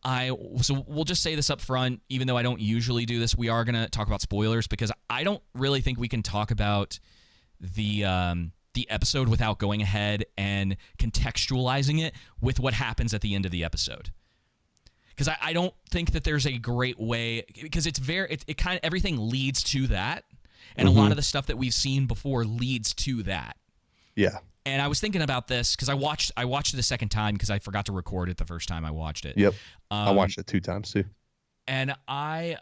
So we'll just say this up front, even though I don't usually do this, we are going to talk about spoilers because I don't really think we can talk about the episode without going ahead and contextualizing it with what happens at the end of the episode. Because I don't think that there's a great way, because it kind of everything leads to that, and a lot of the stuff that we've seen before leads to that. Yeah. And I was thinking about this because I watched it the second time because I forgot to record it the first time I watched it. Yep. I watched it 2 times too. And I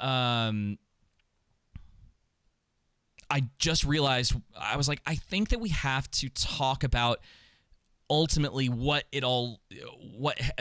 just realized, I was like, I think that we have to talk about ultimately what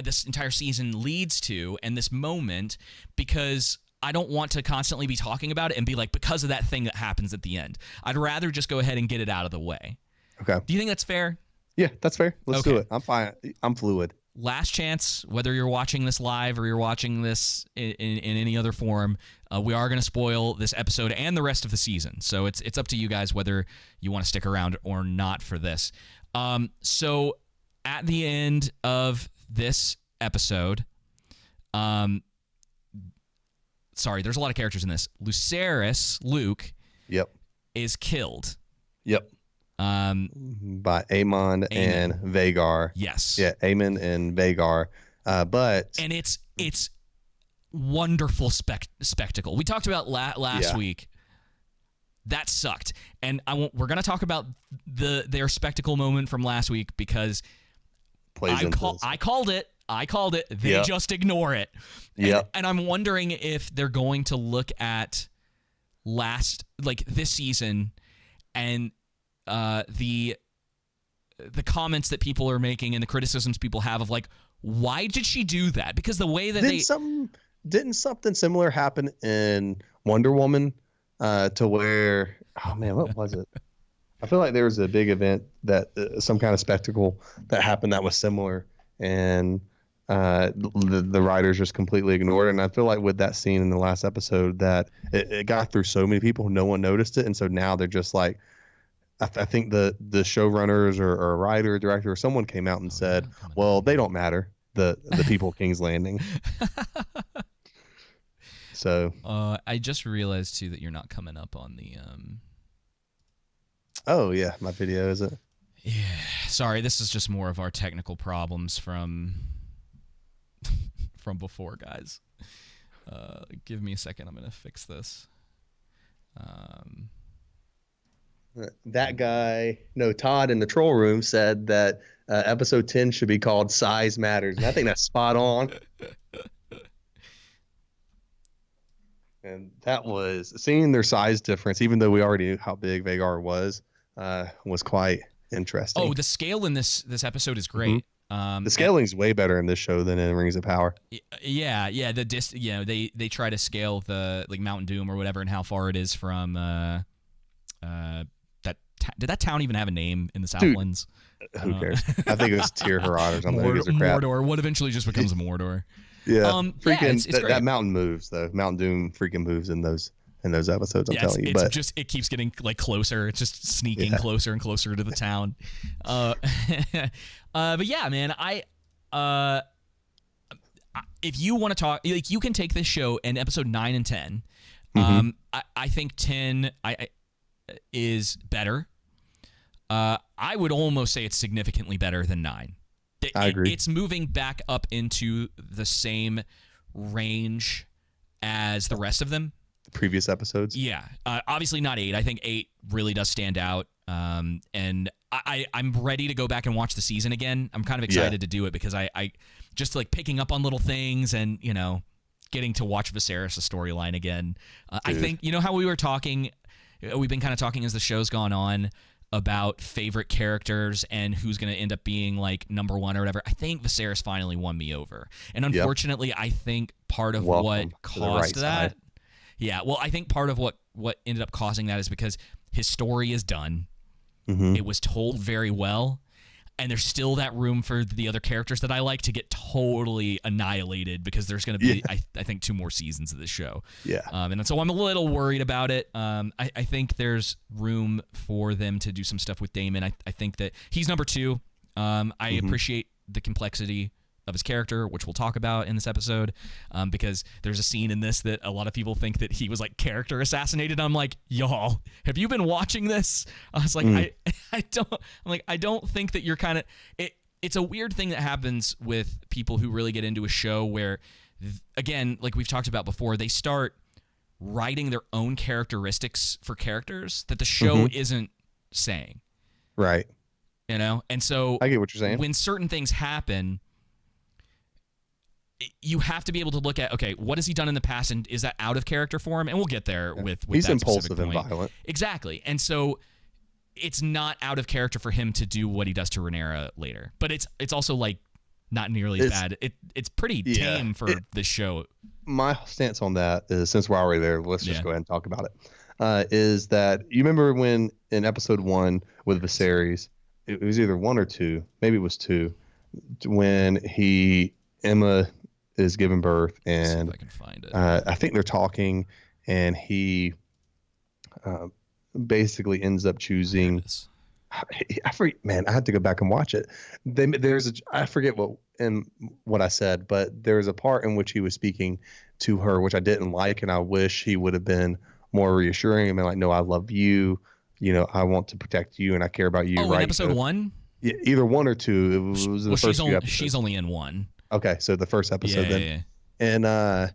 this entire season leads to and this moment, because I don't want to constantly be talking about it and be like, because of that thing that happens at the end. I'd rather just go ahead and get it out of the way. Okay. Do you think that's fair? Yeah, that's fair. Let's do it. I'm fine. I'm fluid. Last chance, whether you're watching this live or you're watching this in any other form, we are going to spoil this episode and the rest of the season. So it's up to you guys whether you want to stick around or not for this. So at the end of this episode, sorry, there's a lot of characters in this. Luke, Yep, is killed. Yep. By Aemon and Vhagar. Yes. Yeah, Aemon and Vhagar. And it's wonderful spectacle. We talked about last week. That sucked, and we're going to talk about their spectacle moment from last week because I called it. They just ignore it. And I'm wondering if they're going to look at this season and the comments that people are making and the criticisms people have of like, why did she do that? Because the way that didn't something similar happen in Wonder Woman to where, oh man, what was it? I feel like there was a big event that some kind of spectacle that happened that was similar, and the writers just completely ignored it. And I feel like with that scene in the last episode that it got through so many people, no one noticed it, and so now they're just like, I think the showrunners or a writer or director or someone came out and said, well, they don't matter, the people of King's Landing. So I just realized too that you're not coming up on the oh yeah, my video, is it? Yeah, sorry, this is just more of our technical problems from before, guys. Give me a second, I'm gonna fix this. That guy, Todd in the troll room said that episode 10 should be called Size Matters. And I think that's spot on. And that was seeing their size difference, even though we already knew how big Vhagar was quite interesting. Oh, the scale in this episode is great. The scaling is way better in this show than in Rings of Power. Yeah. They try to scale the like Mount Doom or whatever and how far it is from did that town even have a name in the Southlands? Who cares? I think it was Tir Harad or something. Mordor, what eventually just becomes Mordor. Yeah, that mountain moves though. Mount Doom freaking moves in those episodes. I'm telling you, it keeps getting like closer. It's just sneaking closer and closer to the town. But yeah, man, if you want to talk, like, you can take this show in episode 9 and 10. I think 10 is better. I would almost say it's significantly better than 9. I agree. It's moving back up into the same range as the rest of them. Previous episodes. Yeah. Obviously not 8. I think 8 really does stand out. And I'm ready to go back and watch the season again. I'm kind of excited to do it because I just like picking up on little things and, getting to watch Viserys' storyline again. I think, how we were talking, we've been kind of talking as the show's gone on about favorite characters and who's going to end up being like number 1 or whatever. I think Viserys finally won me over. And unfortunately, I think part of what caused that. Yeah, well, I think part of what ended up causing that is because his story is done. It was told very well, and there's still that room for the other characters that I like to get totally annihilated because there's going to be, I think, 2 more seasons of this show. Yeah. And so I'm a little worried about it. I think there's room for them to do some stuff with Daemon. I think that he's number 2. I appreciate the complexity of his character, which we'll talk about in this episode, because there's a scene in this that a lot of people think that he was like character assassinated. I'm like, y'all, have you been watching this? I was like, I don't think that you're kind of it. It's a weird thing that happens with people who really get into a show where, again, like we've talked about before, they start writing their own characteristics for characters that the show isn't saying. Right. You know? And so I get what you're saying. When certain things happen, you have to be able to look at, okay, what has he done in the past, and is that out of character for him? And we'll get there with he's that impulsive and violent. Exactly. And so it's not out of character for him to do what he does to Rhaenyra later. But it's also like not nearly as bad. It's pretty tame for this show. My stance on that is, since we're already there, let's just go ahead and talk about it. Is that you remember when in episode 1 with Viserys, it was either 1 or 2, maybe it was 2, when Emma is giving birth, and see if I can find it. I think they're talking, and he basically ends up choosing. I forget, man. I had to go back and watch it. I forget what I said, but there's a part in which he was speaking to her, which I didn't like, and I wish he would have been more reassuring and been like, "No, I love you. You know, I want to protect you, and I care about you." Oh, right? In episode 1. Yeah, either 1 or 2. It was the first few episodes. She's only in 1. Okay, so the first episode then. Yeah.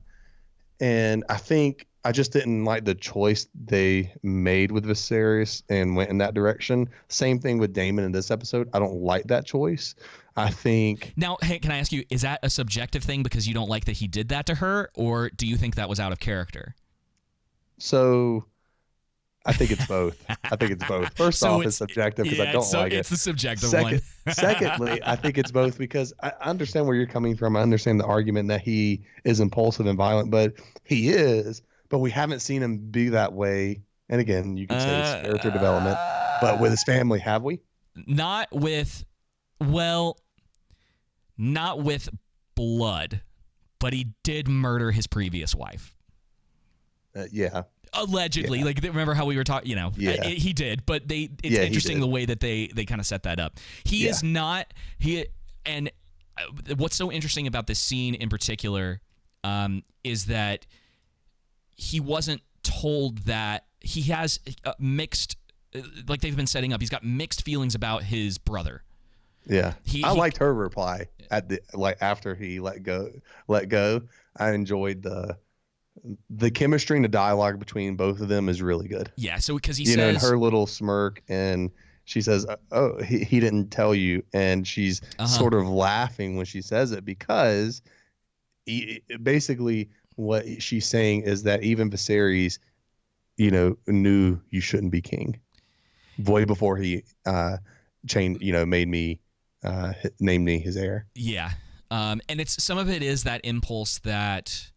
And I think I just didn't like the choice they made with Viserys and went in that direction. Same thing with Daemon in this episode. I don't like that choice. I think. Now, hey, can I ask you, is that a subjective thing because you don't like that he did that to her, or do you think that was out of character? So I think it's both. First off, it's subjective because I don't like it. It's the subjective one. Secondly, I think it's both because I understand where you're coming from. I understand the argument that he is impulsive and violent, but he is. But we haven't seen him be that way. And again, you can say it's character development. But with his family, have we? Not with blood, but he did murder his previous wife. Yeah. Allegedly. Yeah. Like, remember how we were talking, he did, but it's interesting the way that they kind of set that up. He is not, and what's so interesting about this scene in particular is that he wasn't told that he has mixed, like they've been setting up, he's got mixed feelings about his brother. Yeah. I liked her reply after he let go. I enjoyed the chemistry and the dialogue between both of them is really good. Yeah, so because he says, and her little smirk, and she says, "Oh, he didn't tell you," and she's sort of laughing when she says it because basically what she's saying is that even Viserys, knew you shouldn't be king, way before he named me his heir. Yeah, and it's some of it is that impulse that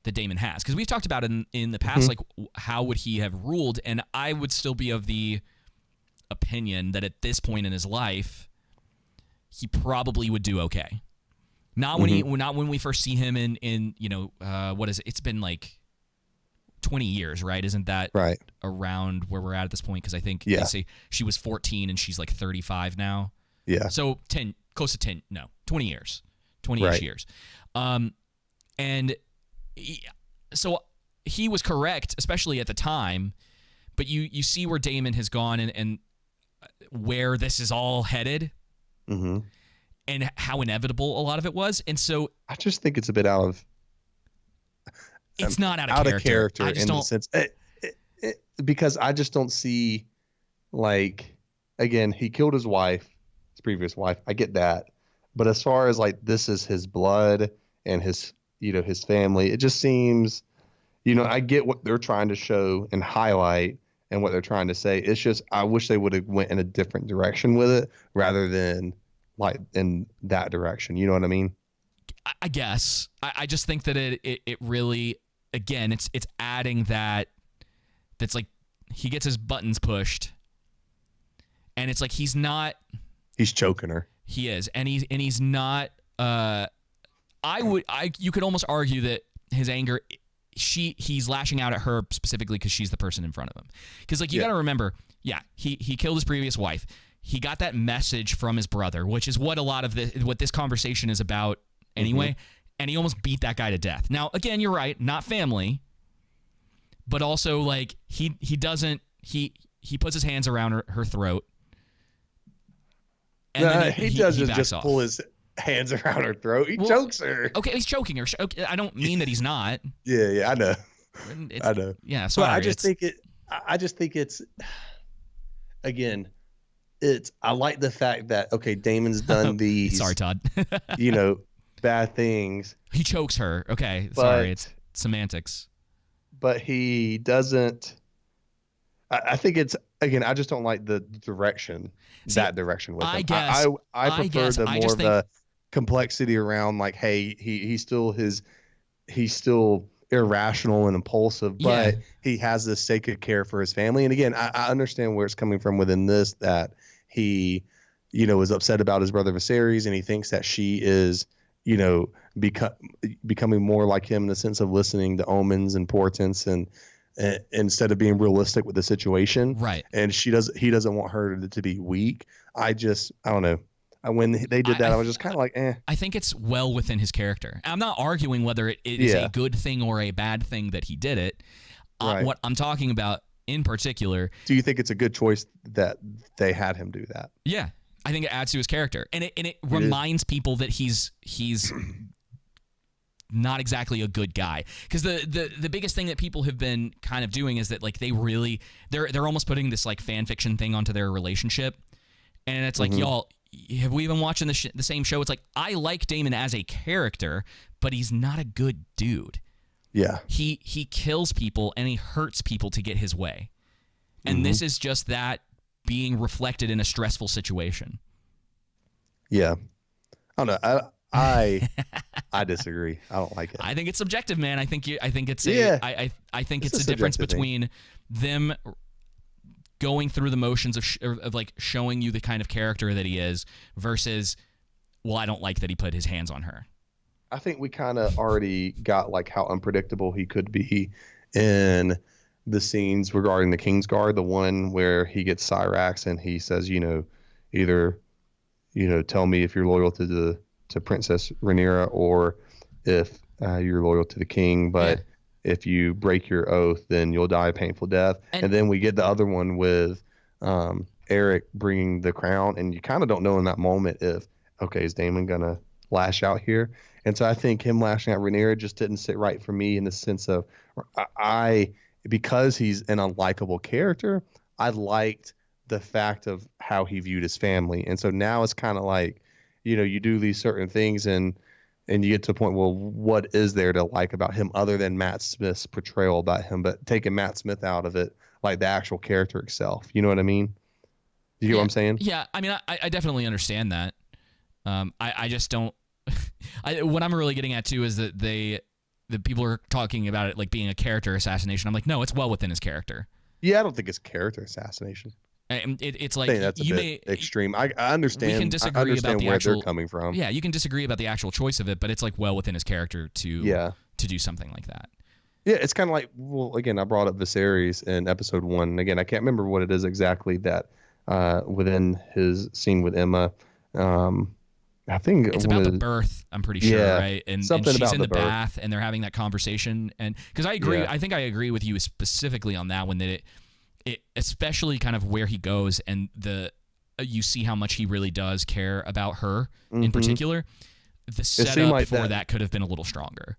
Daemon has, because we've talked about it in the past, like how would he have ruled, and I would still be of the opinion that at this point in his life he probably would do okay. Not when we first see him in what is it? It's been like 20 years, right? Isn't that right around where we're at this point? Because I think they say she was 14 and she's like 35 now. Yeah. So 20 years, 20-ish years. So he was correct, especially at the time, but you see where Daemon has gone and where this is all headed, and how inevitable a lot of it was. And so I just think it's a bit out of. It's not out of character. I just don't, the sense because I just don't see, like, again, he killed his previous wife. I get that, but as far as like this is his blood and his his family, it just seems, I get what they're trying to show and highlight and what they're trying to say. It's just, I wish they would have went in a different direction with it rather than like in that direction. You know what I mean? I guess. I just think that it really, again, it's adding that's like he gets his buttons pushed and it's like he's choking her. He is. And he's not, you could almost argue that his anger, he's lashing out at her specifically because she's the person in front of him. Because you got to remember, he killed his previous wife. He got that message from his brother, which is what a lot of what this conversation is about anyway, and he almost beat that guy to death. Now, again, you're right, not family, but also like he doesn't he puts his hands around her throat. And then he doesn't just off. Pull his hands around her throat. He chokes her. Okay, he's choking her. Okay, I don't mean that he's not. Yeah, I know. I know. Yeah, sorry. But I just think it's again, I like the fact that Damon's done these sorry, Todd. Bad things. He chokes her. Okay, sorry, it's semantics. But he doesn't. I think it's again. I just don't like the direction. That direction with him. I prefer the complexity around like, hey, he's still irrational and impulsive, but he has this sacred care for his family. And again, I understand where it's coming from within this, that he, is upset about his brother Viserys, and he thinks that she is, becoming more like him in the sense of listening to omens and portents and instead of being realistic with the situation. Right. And he doesn't want her to be weak. I don't know. When they did that, I was just kind of like, eh. I think it's well within his character. I'm not arguing whether it is a good thing or a bad thing that he did it. Right. What I'm talking about in particular. Do you think it's a good choice that they had him do that? Yeah. I think it adds to his character. And it reminds people that he's not exactly a good guy, because the biggest thing that people have been kind of doing is that like they're almost putting this like fan fiction thing onto their relationship, and it's like, y'all, have we been watching the same show? It's like, I like Daemon as a character, but he's not a good dude. Yeah, he kills people and he hurts people to get his way, and this is just that being reflected in a stressful situation. Yeah, I don't know. I disagree. I don't like it. I think it's subjective, man. I think it's a difference between them going through the motions of like showing you the kind of character that he is versus, well, I don't like that he put his hands on her. I think we kind of already got like how unpredictable he could be in the scenes regarding the Kingsguard, the one where he gets Cyrax and he says, either, tell me if you're loyal to Princess Rhaenyra or if you're loyal to the king, but if you break your oath, then you'll die a painful death. And then we get the other one with Eric bringing the crown, and you kind of don't know in that moment if, is Daemon going to lash out here? And so I think him lashing out Rhaenyra just didn't sit right for me in the sense of because he's an unlikable character, I liked the fact of how he viewed his family. And so now it's kind of like, you do these certain things and you get to a point, well, what is there to like about him other than Matt Smith's portrayal about him? But taking Matt Smith out of it, like the actual character itself. You know what I mean? You know what I'm saying? Yeah, I mean, I definitely understand that. I just don't. What I'm really getting at too is that the people are talking about it like being a character assassination. I'm like, no, it's well within his character. Yeah, I don't think it's character assassination. It's like that's a bit extreme. I understand. We can disagree about where they're coming from. Yeah, you can disagree about the actual choice of it, but it's like well within his character to do something like that. Yeah, it's kind of like, well, again, I brought up Viserys in episode 1. And again, I can't remember what it is exactly that within his scene with Emma. I think it's about the birth. I'm pretty sure, right? And she's in the bath, and they're having that conversation. And because I agree, I think I agree with you specifically on that one. That it especially kind of where he goes and you see how much he really does care about her in particular. The setup like for that could have been a little stronger.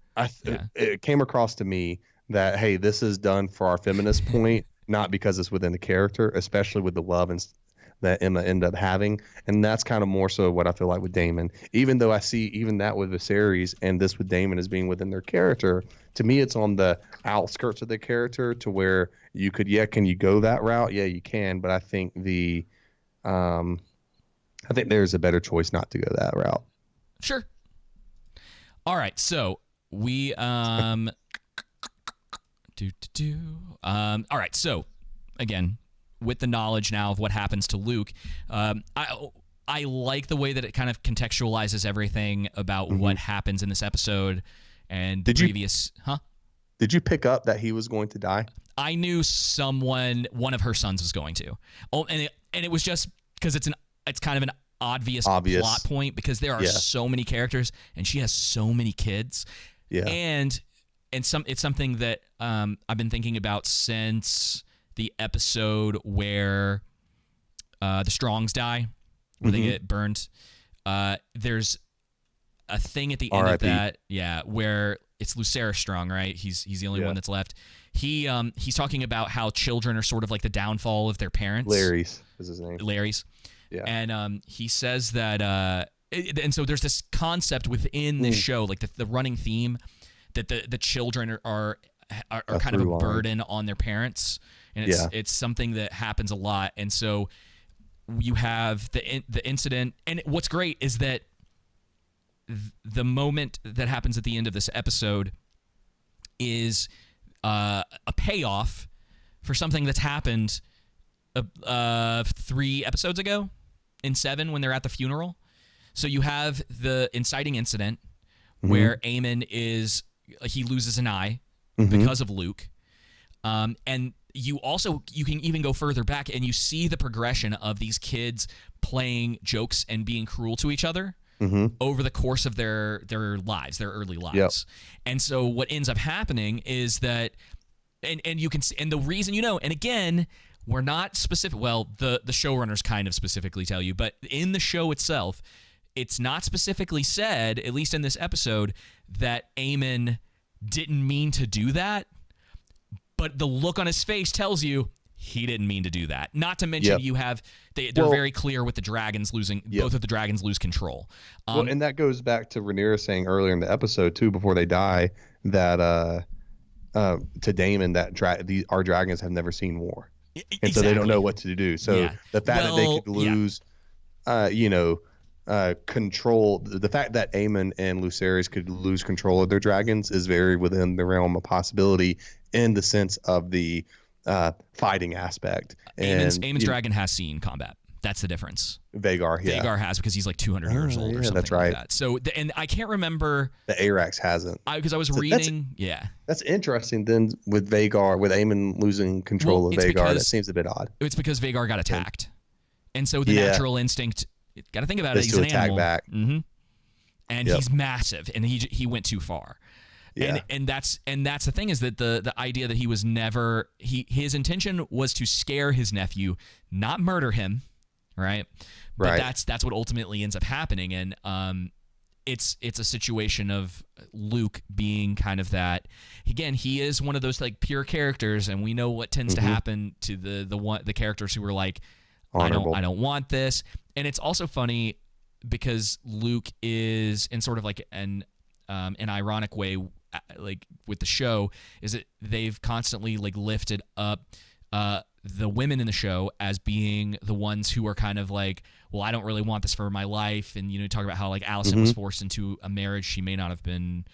It came across to me that, hey, this is done for our feminist point, not because it's within the character, especially with the love that Emma ended up having. And that's kind of more so what I feel like with Daemon. Even though I see even that with Viserys and this with Daemon as being within their character, to me it's on the outskirts of the character to where you could, can you go that route? Yeah, you can. But I think I think there's a better choice not to go that route. Sure. All right. So we, all right. So again, with the knowledge now of what happens to Luke, I like the way that it kind of contextualizes everything about what happens in this episode and the previous. Did you pick up that he was going to die? I knew one of her sons was going to. Oh, and it was just because it's kind of an obvious plot point because there are so many characters and she has so many kids. Yeah. And it's something that I've been thinking about since the episode where the Strongs die, where they get burned. There's a thing at the end of that, where it's Lucerys Strong, right? He's the only one that's left. He's talking about how children are sort of like the downfall of their parents. Larys is his name. Larys. Yeah. And he says that and so there's this concept within this show, like the running theme, that the children are kind of a burden on their parents, and it's something that happens a lot. And so you have the incident, and what's great is that the moment that happens at the end of this episode is a payoff for something that's happened 3 episodes ago in 7 when they're at the funeral. So you have the inciting incident where Aemon he loses an eye because of Luke. And you can even go further back and you see the progression of these kids playing jokes and being cruel to each other over the course of their lives, their early lives. Yep. And so what ends up happening is that, and you can see, and the reason, and again, we're not specific. Well, the showrunners kind of specifically tell you, but in the show itself, it's not specifically said, at least in this episode, that Aemon didn't mean to do that. But the look on his face tells you he didn't mean to do that. Not to mention you have they're very clear with the dragons losing. Both of the dragons lose control. And that goes back to Rhaenyra saying earlier in the episode too, before they die, that to Daemon that our dragons have never seen war, and so they don't know what to do. So the fact that they could lose, control. The fact that Aemon and Lucerys could lose control of their dragons is very within the realm of possibility in the sense of the fighting aspect. Aemon's dragon has seen combat. That's the difference. Vhagar has, because he's like 200 years old or something that's right. like that. So, and I can't remember. The Arax hasn't. Because I was reading. That's interesting. Then with Aemon losing control of Vhagar, that seems a bit odd. It's because Vhagar got attacked, and so the natural instinct. Got to think about it. He's an animal. Back. And he's massive, and he went too far. Yeah. And that's the thing, is that the idea that he was never his intention was to scare his nephew, not murder him, right? But that's what ultimately ends up happening, and it's a situation of Luke being kind of that. Again, he is one of those like pure characters, and we know what tends to happen to the characters who are like, honorable. I don't want this. And it's also funny because Luke is in sort of like an ironic way, like with the show, is that they've constantly like lifted up the women in the show as being the ones who are kind of like, well, I don't really want this for my life. And, talk about how like Alicent was forced into a marriage she may not have been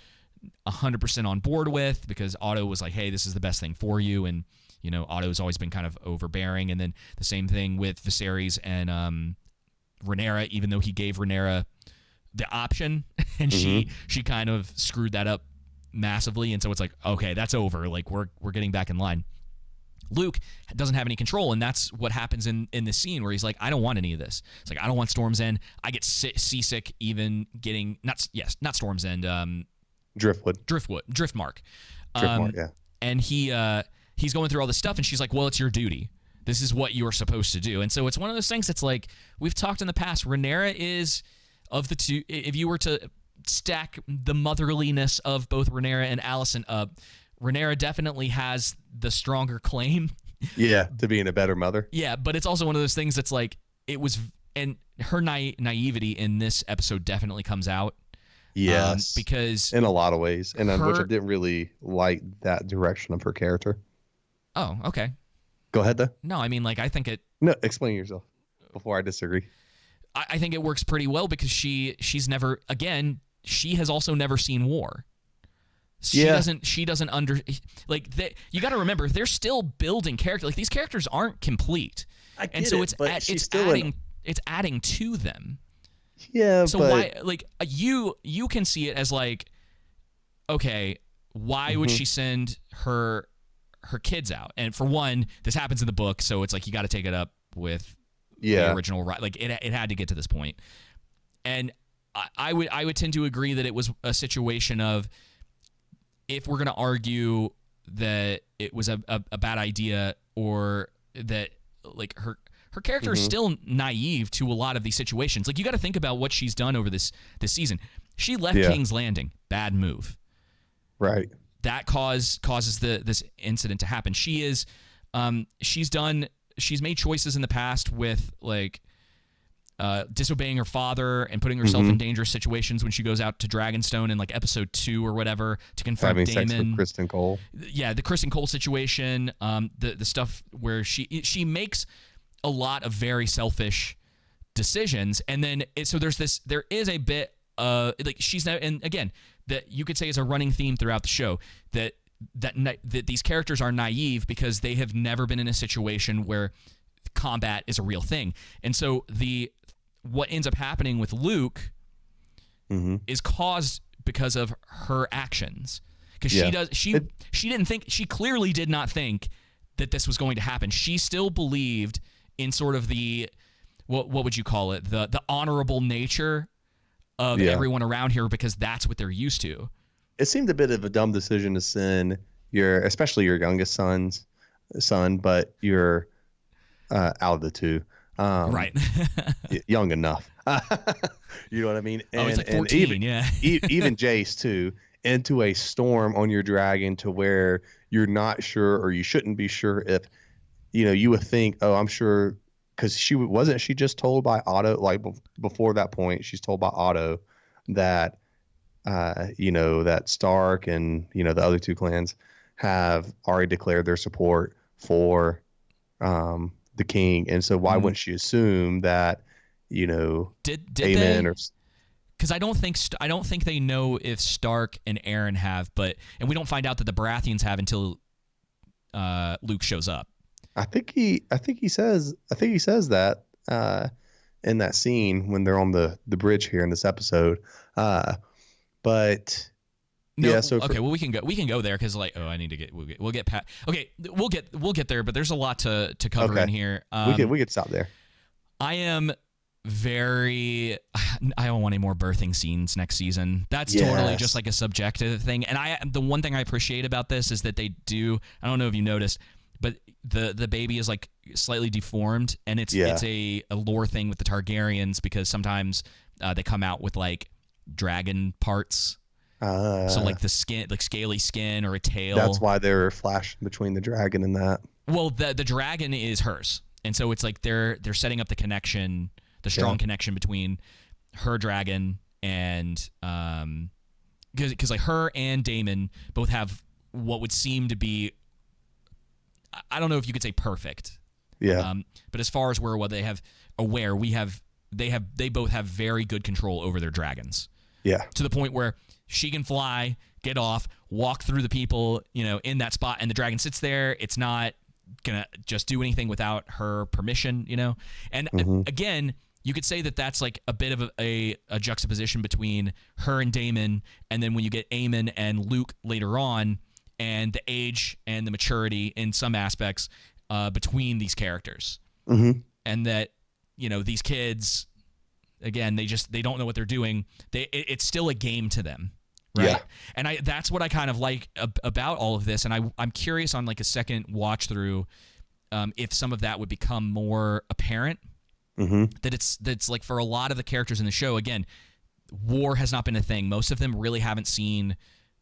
100% on board with, because Otto was like, hey, this is the best thing for you. And, Otto's always been kind of overbearing. And then the same thing with Viserys and Rhaenyra, even though he gave Rhaenyra the option, and she kind of screwed that up massively. And so it's like, okay, that's over. Like we're getting back in line. Luke doesn't have any control, and that's what happens in this scene where he's like, I don't want any of this. It's like, I don't want Storm's End. I get seasick even getting not Storm's End. Driftmark. Driftmark, yeah. And he's going through all this stuff, and she's like, well, it's your duty. This is what you're supposed to do. And so it's one of those things that's like, we've talked in the past, Rhaenyra is, of the two, if you were to stack the motherliness of both Rhaenyra and Alicent up, Rhaenyra definitely has the stronger claim. Yeah, to being a better mother. Yeah, but it's also one of those things that's like, it was, and her naivety in this episode definitely comes out. Yes, because in a lot of ways, and which I didn't really like that direction of her character. Oh, okay. Go ahead, though. No, I mean, like, I think it. No, explain yourself before I disagree. I think it works pretty well because she's never, again, she has also never seen war. She doesn't like, you got to remember, they're still building character. Like, these characters aren't complete. It's adding to them. Yeah. So why, like, you can see it as like, okay, why would she send her kids out? And for one, this happens in the book, so it's like you got to take it up with Yeah. the original, like it had to get to this point. And I would tend to agree that it was a situation of, if we're going to argue that it was a bad idea, or that like her character is still naive to a lot of these situations. Like, you got to think about what she's done over this season. She left King's Landing, bad move. Right. That causes this incident to happen. She's made choices in the past with like disobeying her father and putting herself in dangerous situations when she goes out to Dragonstone in like episode 2 or whatever to confront Having Daemon. sex with Kristen Cole. Yeah, the Kristen Cole situation. The stuff where she makes a lot of very selfish decisions, and then there is a bit like she's now, and again, that you could say is a running theme throughout the show, that these characters are naive because they have never been in a situation where combat is a real thing. And so what ends up happening with Luke is caused because of her actions. Because she clearly did not think that this was going to happen. She still believed in sort of the, what would you call it? The honorable nature of everyone around here, because that's what they're used to. It seemed a bit of a dumb decision to send especially your youngest son, but you're out of the two. Right. Young enough. You know what I mean? And, he's like 14, even Jace too, into a storm on your dragon to where you're not sure, or you shouldn't be sure if, you would think, oh, I'm sure, because she just told by Otto, like before that point, she's told by Otto that, that Stark and, the other two clans have already declared their support for the king. And so why wouldn't she assume that, did Aemon they? Because I don't think they know if Stark and Aaron have, and we don't find out that the Baratheons have until Luke shows up. I think he says that in that scene when they're on the bridge here in this episode. But no, yeah, so okay, well we can go there, because like, I need to we'll get past. Okay, we'll get there, but there's a lot to cover in here. We could stop there. I am I don't want any more birthing scenes next season. That's totally just like a subjective thing. And the one thing I appreciate about this is that they do, I don't know if you noticed, but the baby is like slightly deformed, and it's a lore thing with the Targaryens, because sometimes they come out with like dragon parts. So like the skin, like scaly skin or a tail. That's why they're flashing between the dragon and that. Well, the dragon is hers, and so it's like they're setting up the connection, the strong connection between her dragon and because like her and Daemon both have what would seem to be, I don't know if you could say perfect. Yeah. But as far as they both have very good control over their dragons. Yeah. To the point where she can fly, get off, walk through the people, in that spot, and the dragon sits there. It's not gonna just do anything without her permission, And again, you could say that that's like a bit of a juxtaposition between her and Daemon, and then when you get Aemon and Luke later on, and the age and the maturity in some aspects between these characters. And that, these kids, again, they don't know what they're doing. It's still a game to them, right? Yeah. And that's what I kind of like about all of this. And I'm curious on like a second watch through if some of that would become more apparent. That's like, for a lot of the characters in the show, again, war has not been a thing. Most of them really haven't seen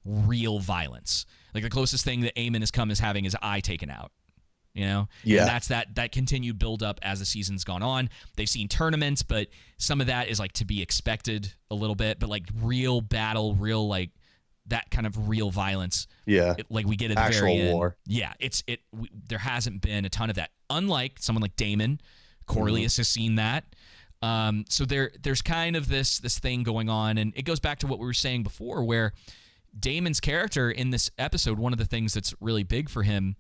real violence. Like the closest thing that Aemon has come is having his eye taken out. Yeah. And that's that continued build up as the season's gone on. They've seen tournaments, but some of that is like to be expected a little bit, but like real battle, real like that kind of real violence. Yeah. Like we get at the actual very end. War. Yeah. There hasn't been a ton of that. Unlike someone like Daemon, Corlys has seen that. So there's kind of this thing going on, and it goes back to what we were saying before, where Daemon's character in this episode, one of the things that's really big for him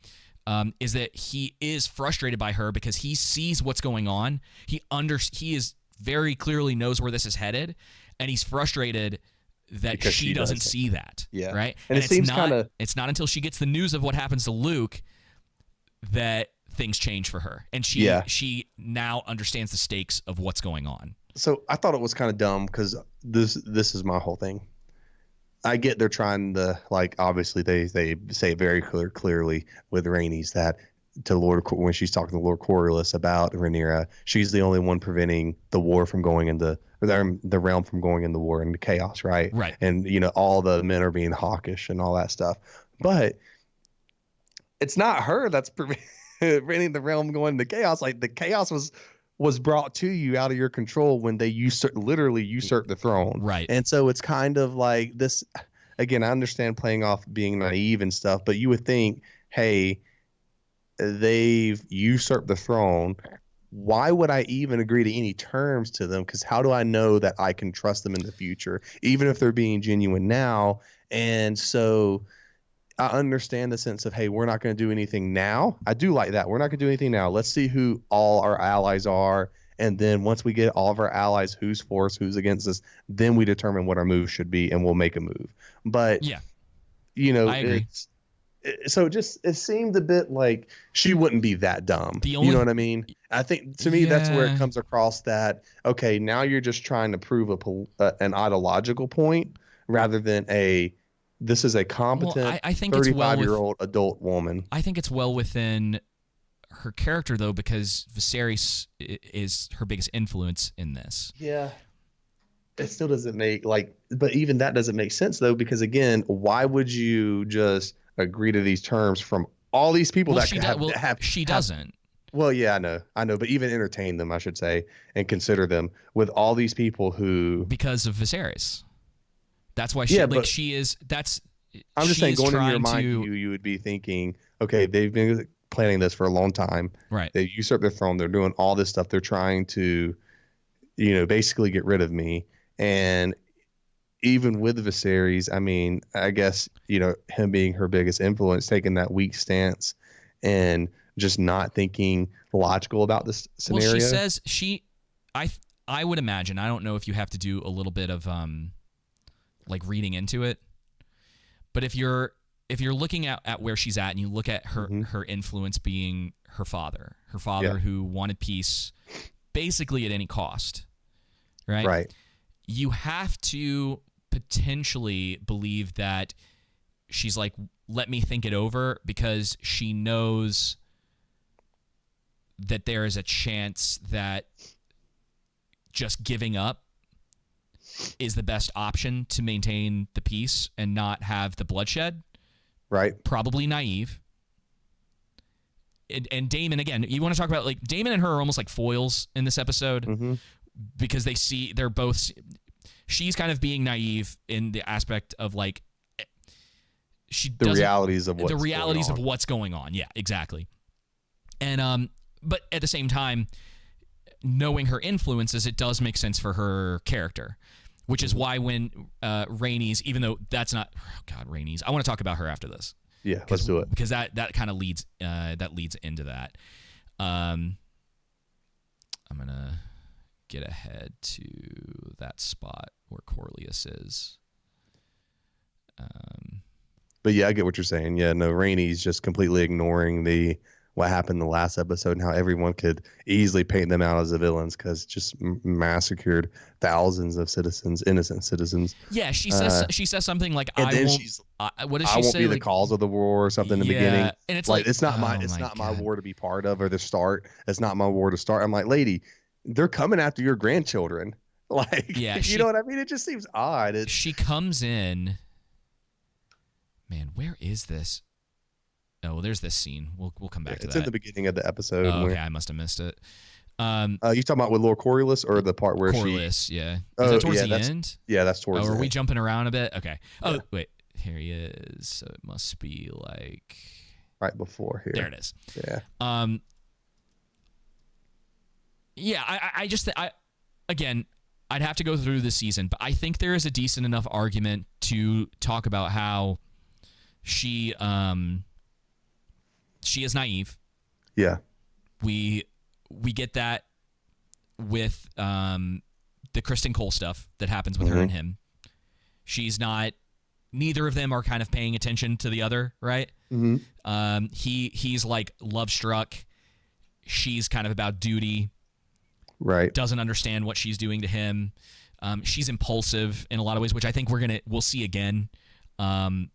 is that he is frustrated by her because he sees what's going on. He is very clearly knows where this is headed, and he's frustrated that because she doesn't see that. Yeah. Right. And it seems kind of. It's not until she gets the news of what happens to Luke that things change for her, and she now understands the stakes of what's going on. So I thought it was kind of dumb because this is my whole thing. I get they're trying to, like, obviously they say very clearly with Rhaenys that to Lord, when she's talking to Lord Corlys about Rhaenyra, she's the only one preventing the war from going into the realm from going into war, into chaos, right? Right. And all the men are being hawkish and all that stuff, but it's not her that's preventing the realm going into chaos. Like, the chaos was brought to you out of your control when they literally usurped the throne. Right. And so it's kind of like this. Again, I understand playing off being naive and stuff, but you would think, hey, they've usurped the throne. Why would I even agree to any terms to them? Because how do I know that I can trust them in the future, even if they're being genuine now? And so I understand the sense of, hey, we're not going to do anything now. I do like that. We're not going to do anything now. Let's see who all our allies are. And then once we get all of our allies, who's for us, who's against us, then we determine what our move should be, and we'll make a move. But, yeah, I agree. So it seemed a bit like she wouldn't be that dumb. You know what I mean? I think, to me, that's where it comes across that, okay, now you're just trying to prove an ideological point rather than this is a competent I think 35-year-old adult woman. I think it's well within her character, though, because Viserys is her biggest influence in this. Yeah. It still doesn't but even that doesn't make sense, though, because, again, why would you just agree to these terms from all these people that she doesn't. Well, yeah, I know, but even entertain them, I should say, and consider them with all these people who, because of Viserys. That's why she is. That's. I'm just saying, going in your mind, you would be thinking, okay, they've been planning this for a long time. Right. They usurped their throne. They're doing all this stuff. They're trying to, basically get rid of me. And even with Viserys, I mean, I guess, him being her biggest influence, taking that weak stance and just not thinking logical about this scenario. Well, she says I would imagine, I don't know if you have to do a little bit of like reading into it, but if you're looking at where she's at and you look at her her influence being her father who wanted peace basically at any cost, right? You have to potentially believe that she's like, let me think it over, because she knows that there is a chance that just giving up is the best option to maintain the peace and not have the bloodshed. Right. Probably naive. And Daemon, again, you want to talk about, like, Daemon and her are almost like foils in this episode, because they're both, she's kind of being naive in the aspect of, like, the realities of what's going on. Yeah, exactly. And but at the same time, knowing her influences, it does make sense for her character, which is why when Rhaenys, even though that's not, Rhaenys, I want to talk about her after this. Yeah, let's do it, because that kind of leads into that. I'm gonna get ahead to that spot where Corlys is. But yeah, I get what you're saying. Yeah, no, Rhaenys just completely ignoring what happened in the last episode and how everyone could easily paint them out as the villains, because just massacred thousands of innocent citizens. Yeah, she says something like, what does she say? I won't be the cause of the war or something in the beginning. And it's like, it's not my war to be part of, or the start. It's not my war to start. I'm like, lady, they're coming after your grandchildren. Like, yeah, you know what I mean? It just seems odd. She comes in. Man, where is this? Oh, well, there's this scene. We'll come back to that. It's in the beginning of the episode. Oh, okay, I must have missed it. You talking about with Lord Corlys, or the part where Corlys, yeah. Is that towards the end? Yeah, that's towards the end. Are we jumping around a bit? Okay. Oh, wait. Here he is. So it must be like... right before here. There it is. Yeah. Yeah, I just... again, I'd have to go through the season, but I think there is a decent enough argument to talk about how she is naive. Yeah. We get that with the Kristen Cole stuff that happens with her and him. She's not, neither of them are kind of paying attention to the other, right? He's like love struck. she's kind of about duty. Right. Doesn't understand what she's doing to him. She's impulsive in a lot of ways, which I think we'll see again. But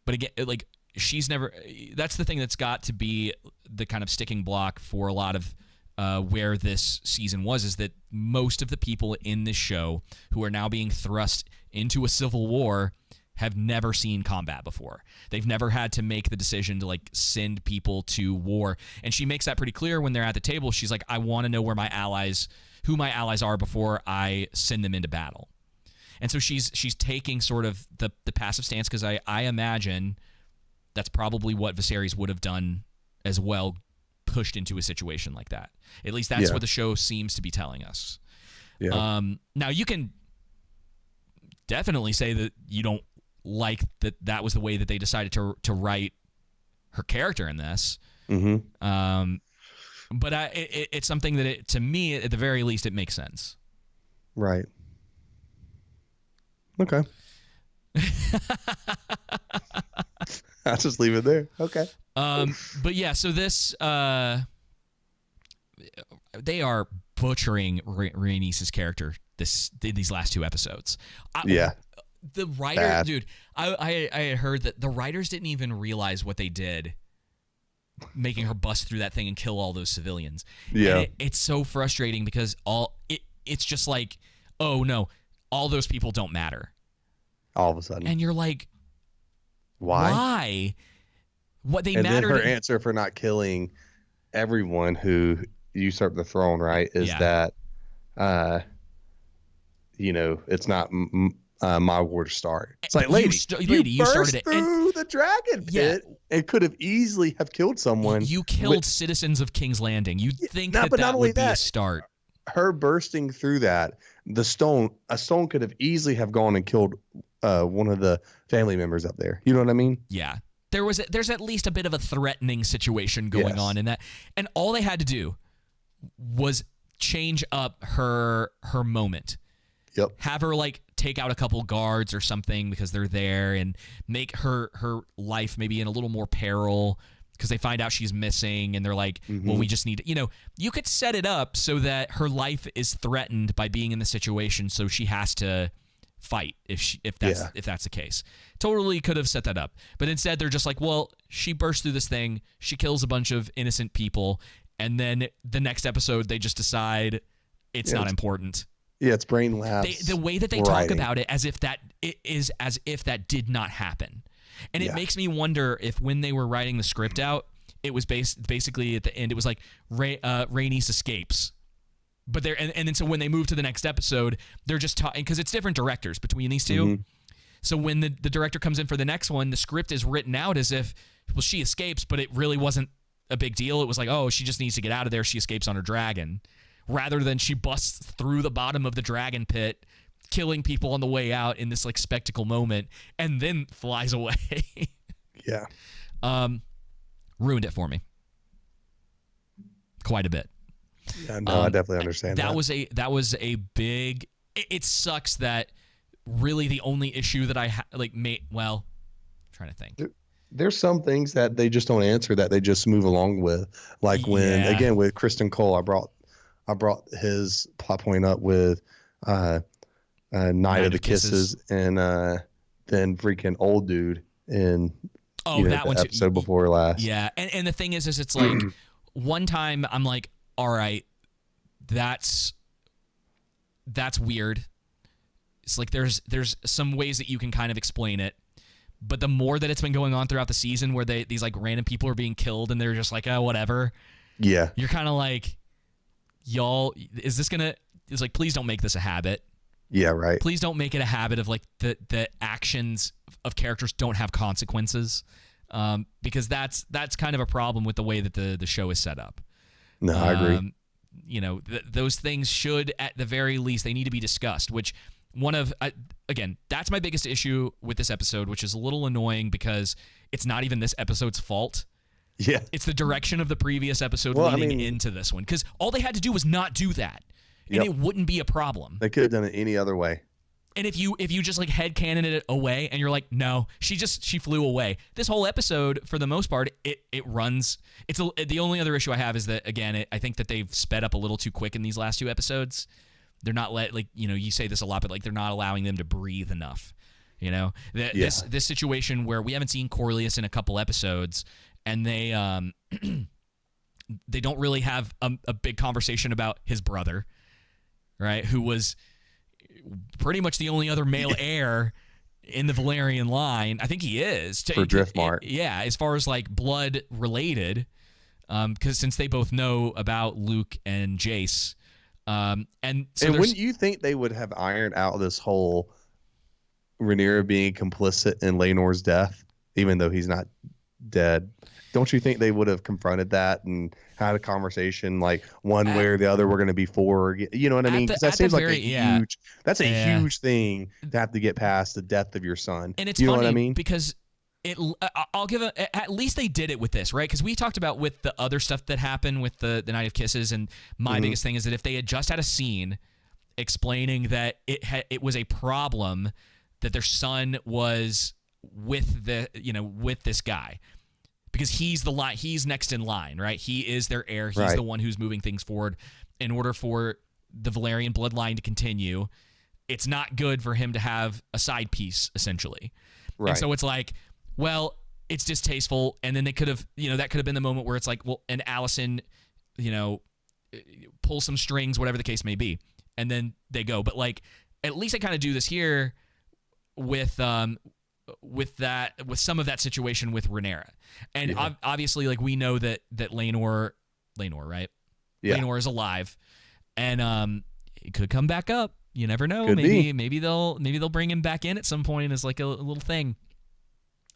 again, like she's never. That's the thing that's got to be the kind of sticking block for a lot of where this season is that most of the people in this show who are now being thrust into a civil war have never seen combat before. They've never had to make the decision to like send people to war. And she makes that pretty clear when they're at the table. She's like, I want to know who my allies are before I send them into battle. And so she's taking sort of the passive stance, because I imagine that's probably what Viserys would have done as well, pushed into a situation like that. At least that's what the show seems to be telling us. Yeah. Now you can definitely say that you don't like that was the way that they decided to write her character in this. Mm-hmm. But it's something that to me, at the very least, it makes sense. Right. Okay. I'll just leave it there. Okay. But yeah, so this they are butchering Rhaenys' character these last two episodes. The writer, dude, I had heard that the writers didn't even realize what they did, making her bust through that thing and kill all those civilians. Yeah, and it's so frustrating because it's just like, oh no, all those people don't matter. All of a sudden, and you're like, why? What they matter? And then her answer for not killing everyone who usurped the throne, right, is that, it's not my war to start. It's like, lady, you started it through the dragon pit. It could have easily have killed someone. You killed citizens of King's Landing. You'd think that would be a start. Her bursting through that, a stone could have easily have gone and killed one of the family members up there. You know what I mean? Yeah. There's at least a bit of a threatening situation going on in that. And all they had to do was change up her moment. Yep. Have her like take out a couple guards or something because they're there, and make her life maybe in a little more peril because they find out she's missing, and they're like, well, we just need to, you could set it up so that her life is threatened by being in the situation, so she has to fight if that's the case. Totally could have set that up. But instead they're just like, well, she bursts through this thing, she kills a bunch of innocent people, and then the next episode they just decide it's not important. Yeah, it's brain labs. The way that they talk about it as if that did not happen. And it makes me wonder if when they were writing the script out, it was basically at the end, it was like Rhaenys escapes. But and then so when they move to the next episode, they're just talking, because it's different directors between these two. Mm-hmm. So when the director comes in for the next one, the script is written out as if, well, she escapes, but it really wasn't a big deal. It was like, oh, she just needs to get out of there. She escapes on her dragon. Rather than she busts through the bottom of the dragon pit, killing people on the way out in this like spectacle moment, and then flies away. Yeah. Ruined it for me. Quite a bit. Yeah, no, I definitely understand that. That was a big. It sucks that really the only issue that I I'm trying to think. There's some things that they just don't answer, that they just move along with. Like when again with Kristen Cole, I brought his plot point up with Night of the Kisses, and then freaking old dude in that one episode before last. Yeah, and the thing is it's like one time I'm like, all right, that's weird. It's like there's some ways that you can kind of explain it, but the more that it's been going on throughout the season, where these like random people are being killed and they're just like, oh, whatever. Yeah, you're kind of like, y'all, is this gonna? It's like, please don't make this a habit. Yeah, right. Please don't make it a habit of like the actions of characters don't have consequences, because that's kind of a problem with the way that the show is set up. No, I agree. Those things should, at the very least, they need to be discussed. Which again, that's my biggest issue with this episode, which is a little annoying because it's not even this episode's fault. Yeah, it's the direction of the previous episode leading into this one, because all they had to do was not do that, and it wouldn't be a problem. They could have done it any other way. And if you just like headcanon it away and you're like, no, she flew away. This whole episode, for the most part, it runs. The only other issue I have is that, again, I think that they've sped up a little too quick in these last 2 episodes. They're not you say this a lot, but like they're not allowing them to breathe enough. This situation where we haven't seen Corlius in a couple episodes, and they they don't really have a big conversation about his brother, right? Who was pretty much the only other male heir in the Valerian line. I think he is. For Driftmark. Yeah, as far as like blood related, because since they both know about Luke and Jace. And wouldn't you think they would have ironed out this whole Rhaenyra being complicit in Laenor's death, even though he's not dead? Don't you think they would have confronted that and had a conversation, like one way or the other we're going to be for? You know what I mean? Because that seems like that's a huge thing to have to get past the death of your son. And it's you know funny what I mean? Because I'll give at least they did it with this, right? Because we talked about with the other stuff that happened with the Night of Kisses, and my biggest thing is that if they had just had a scene explaining that it was a problem that their son was with this guy, because he's next in line, right? He is their heir. He's the one who's moving things forward. In order for the Valerian bloodline to continue, it's not good for him to have a side piece, essentially. Right. And so it's like, well, it's distasteful. And then they could have, that could have been the moment where it's like, well, and Alicent, pull some strings, whatever the case may be. And then they go. But like, at least I kind of do this here with some of that situation with Rhaenyra. And obviously, like, we know that Laenor, right? Yeah. Laenor is alive, and it could come back up. You never know. Could be. Maybe they'll bring him back in at some point as like a little thing.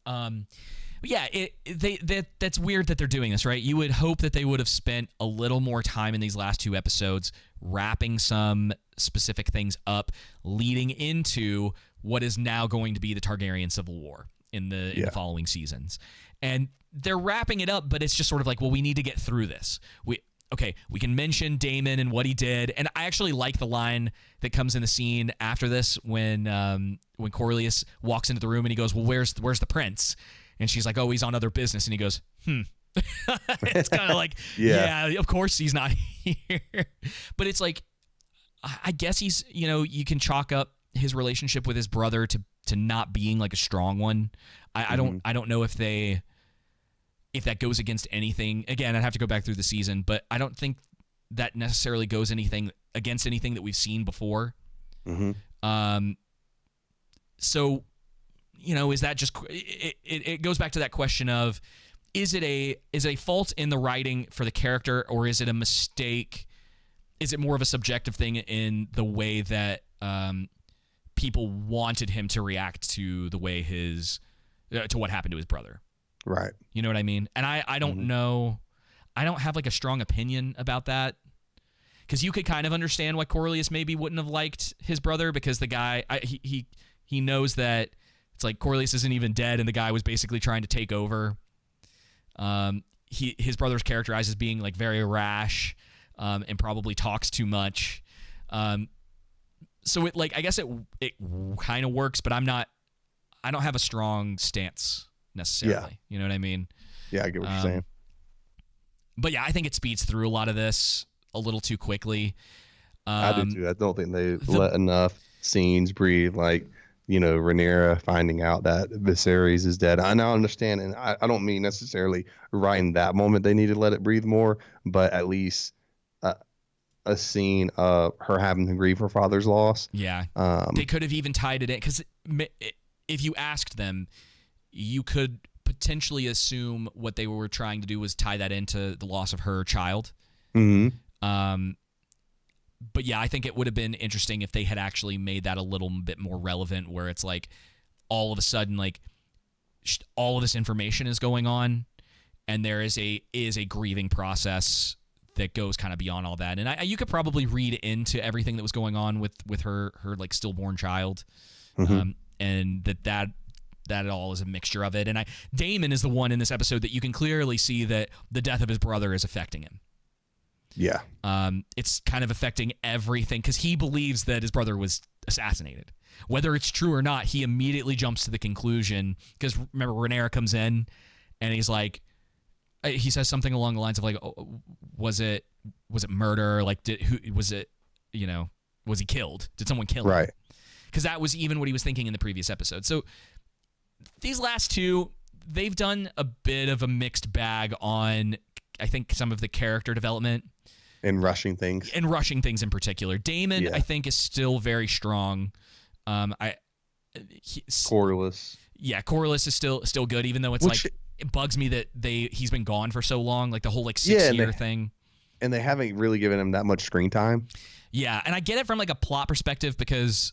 But yeah, that's weird that they're doing this, right? You would hope that they would have spent a little more time in these last 2 episodes wrapping some specific things up, leading into what is now going to be the Targaryen Civil War in the following seasons. And they're wrapping it up, but it's just sort of like, well, we need to get through this. We can mention Daemon and what he did, and I actually like the line that comes in the scene after this when Corlius walks into the room and he goes, well, where's the prince? And she's like, oh, he's on other business, and he goes, It's kind of like, yeah, of course he's not here. But it's like, I guess he's, you can chalk up his relationship with his brother to not being like a strong one. I don't know if that goes against anything. Again, I'd have to go back through the season, but I don't think that necessarily goes against anything that we've seen before. So, is that just it goes back to that question of, is it a fault in the writing for the character, or is it a mistake? Is it more of a subjective thing in the way that people wanted him to react to the way to what happened to his brother? Right. You know what I mean? And I don't know. I don't have like a strong opinion about that, because you could kind of understand why Corlius maybe wouldn't have liked his brother, because the guy, he knows that it's like Corlius isn't even dead, and the guy was basically trying to take over. His brother's characterized as being like very rash, and probably talks too much. So it, like, I guess it kind of works, but I don't have a strong stance necessarily. You know what I mean? Yeah, I get what you're saying. But yeah, I think it speeds through a lot of this a little too quickly. I do too. I don't think they let enough scenes breathe. Like, Rhaenyra finding out that Viserys is dead. I now understand, and I don't mean necessarily right in that moment they need to let it breathe more, but at least a scene of her having to grieve her father's loss. Yeah. They could have even tied it in, because if you asked them, you could potentially assume what they were trying to do was tie that into the loss of her child. But yeah, I think it would have been interesting if they had actually made that a little bit more relevant, where it's like all of a sudden, like, all of this information is going on, and there is a grieving process that goes kind of beyond all that. And you could probably read into everything that was going on with her like stillborn child, and that all is a mixture of it. And Daemon is the one in this episode that you can clearly see that the death of his brother is affecting him. Yeah. It's kind of affecting everything because he believes that his brother was assassinated. Whether it's true or not, he immediately jumps to the conclusion because remember, Rhaenyra comes in and he's like, he says something along the lines of like, oh, was it murder? Like, was it, was he killed? Did someone kill him? Right. Because that was even what he was thinking in the previous episode. So these last two, they've done a bit of a mixed bag on, I think, some of the character development. And rushing things. And rushing things in particular. Daemon, I think, is still very strong. Corlys. Yeah, Corlys is still good, even though it bugs me that he's been gone for so long, like the whole 6-year thing. And they haven't really given him that much screen time. Yeah, and I get it from like a plot perspective because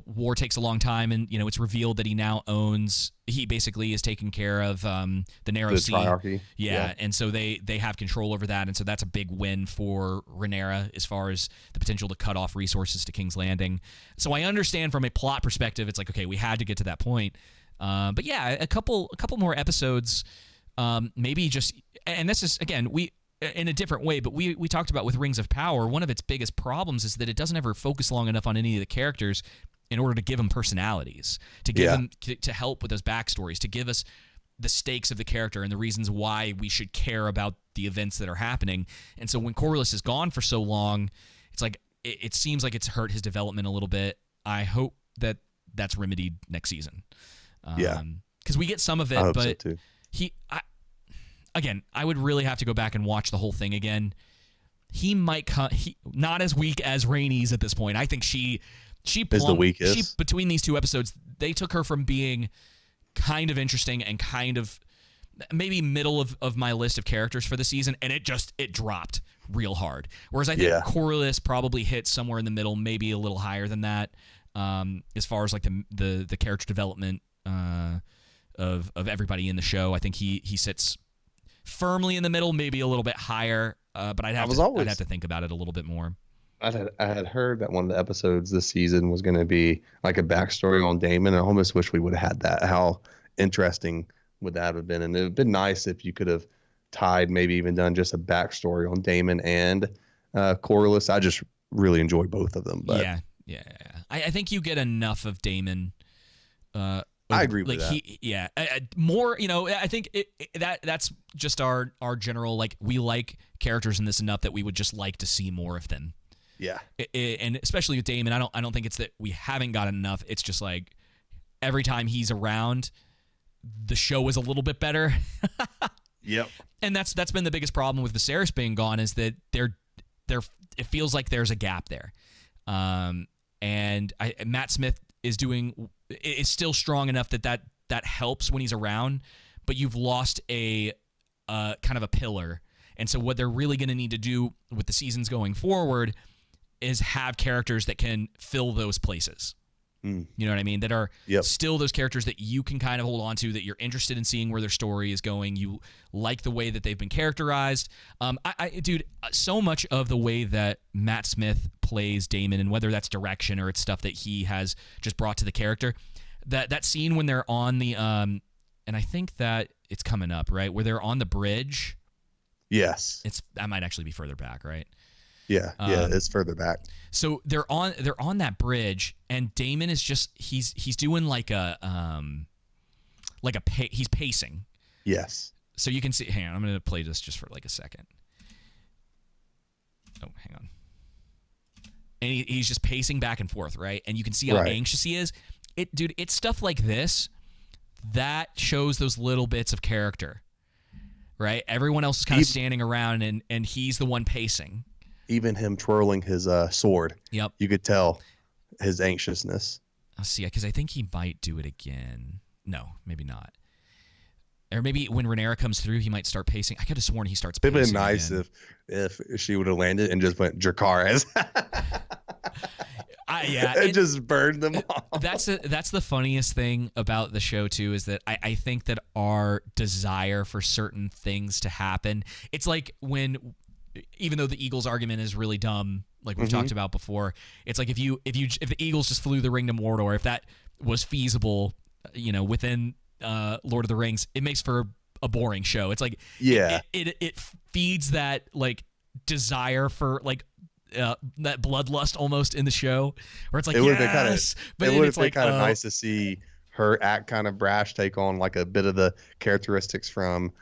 war takes a long time, and it's revealed that he basically is taking care of the Narrow Sea. Triarchy. Yeah, and so they have control over that, and so that's a big win for Rhaenyra as far as the potential to cut off resources to King's Landing. So I understand from a plot perspective, it's like, okay, we had to get to that point. But yeah, a couple more episodes, maybe just, and this is again in a different way, but we talked about with Rings of Power, one of its biggest problems is that it doesn't ever focus long enough on any of the characters in order to give them personalities, to give them to help with those backstories, to give us the stakes of the character and the reasons why we should care about the events that are happening. And so when Corlys is gone for so long, it's like it seems like it's hurt his development a little bit. I hope that that's remedied next season. Because we get some of it, I hope but so too. Again, I would really have to go back and watch the whole thing again. He might not as weak as Rhaenys at this point. I think she is the weakest. Between these two episodes, they took her from being kind of interesting and kind of maybe middle of my list of characters for the season, and it dropped real hard. Whereas I think Corlys probably hit somewhere in the middle, maybe a little higher than that, as far as like the character development of everybody in the show. I think he sits firmly in the middle, maybe a little bit higher, but I'd have to think about it a little bit more. I had heard that one of the episodes this season was going to be like a backstory on Daemon. I almost wish we would have had that. How interesting would that have been? And it would have been nice if you could have tied, maybe even done just a backstory on Daemon and Corlys. I just really enjoy both of them. But yeah. I think you get enough of Daemon. I agree with that. More, I think that's just our general, like, we like characters in this enough that we would just like to see more of them. Yeah. And especially with Daemon, I don't think it's that we haven't got enough. It's just like every time he's around, the show is a little bit better. Yep. And that's been the biggest problem with Viserys being gone, is that it feels like there's a gap there. And Matt Smith is still strong enough that helps when he's around, but you've lost a kind of a pillar. And so what they're really going to need to do with the seasons going forward is have characters that can fill those places. You know what I mean? That are still those characters that you can kind of hold on to, that you're interested in seeing where their story is going. You like the way that they've been characterized. Dude, so much of the way that Matt Smith plays Daemon, and whether that's direction or it's stuff that he has just brought to the character, that scene when they're on the, and I think that it's coming up, right? Where they're on the bridge. Yes. That might actually be further back, right? Yeah, it's further back. So they're on that bridge, and Daemon is just he's doing like he's pacing. Yes. So you can see. Hang on, I'm going to play this just for like a second. Oh, hang on. And he's just pacing back and forth, right? And you can see how anxious he is. Dude, it's stuff like this that shows those little bits of character, right? Everyone else is kind of standing around, and he's the one pacing. Even him twirling his sword. Yep. You could tell his anxiousness. I'll see, because I think he might do it again. No, maybe not. Or maybe when Rhaenyra comes through, he might start pacing. I could have sworn he starts pacing. It'd been nice again. if she would have landed and just went Dracarys. It just burned them off. That's the funniest thing about the show too, is that I think that our desire for certain things to happen, it's like when, even though the Eagles argument is really dumb, like we've talked about before, it's like if the Eagles just flew the ring to Mordor, if that was feasible, within Lord of the Rings, it makes for a boring show. It's like it feeds that like desire for like that bloodlust almost in the show, where it's like, It would have yes, but it then would it's have been like, kind of nice to see her act kind of brash, take on like a bit of the characteristics from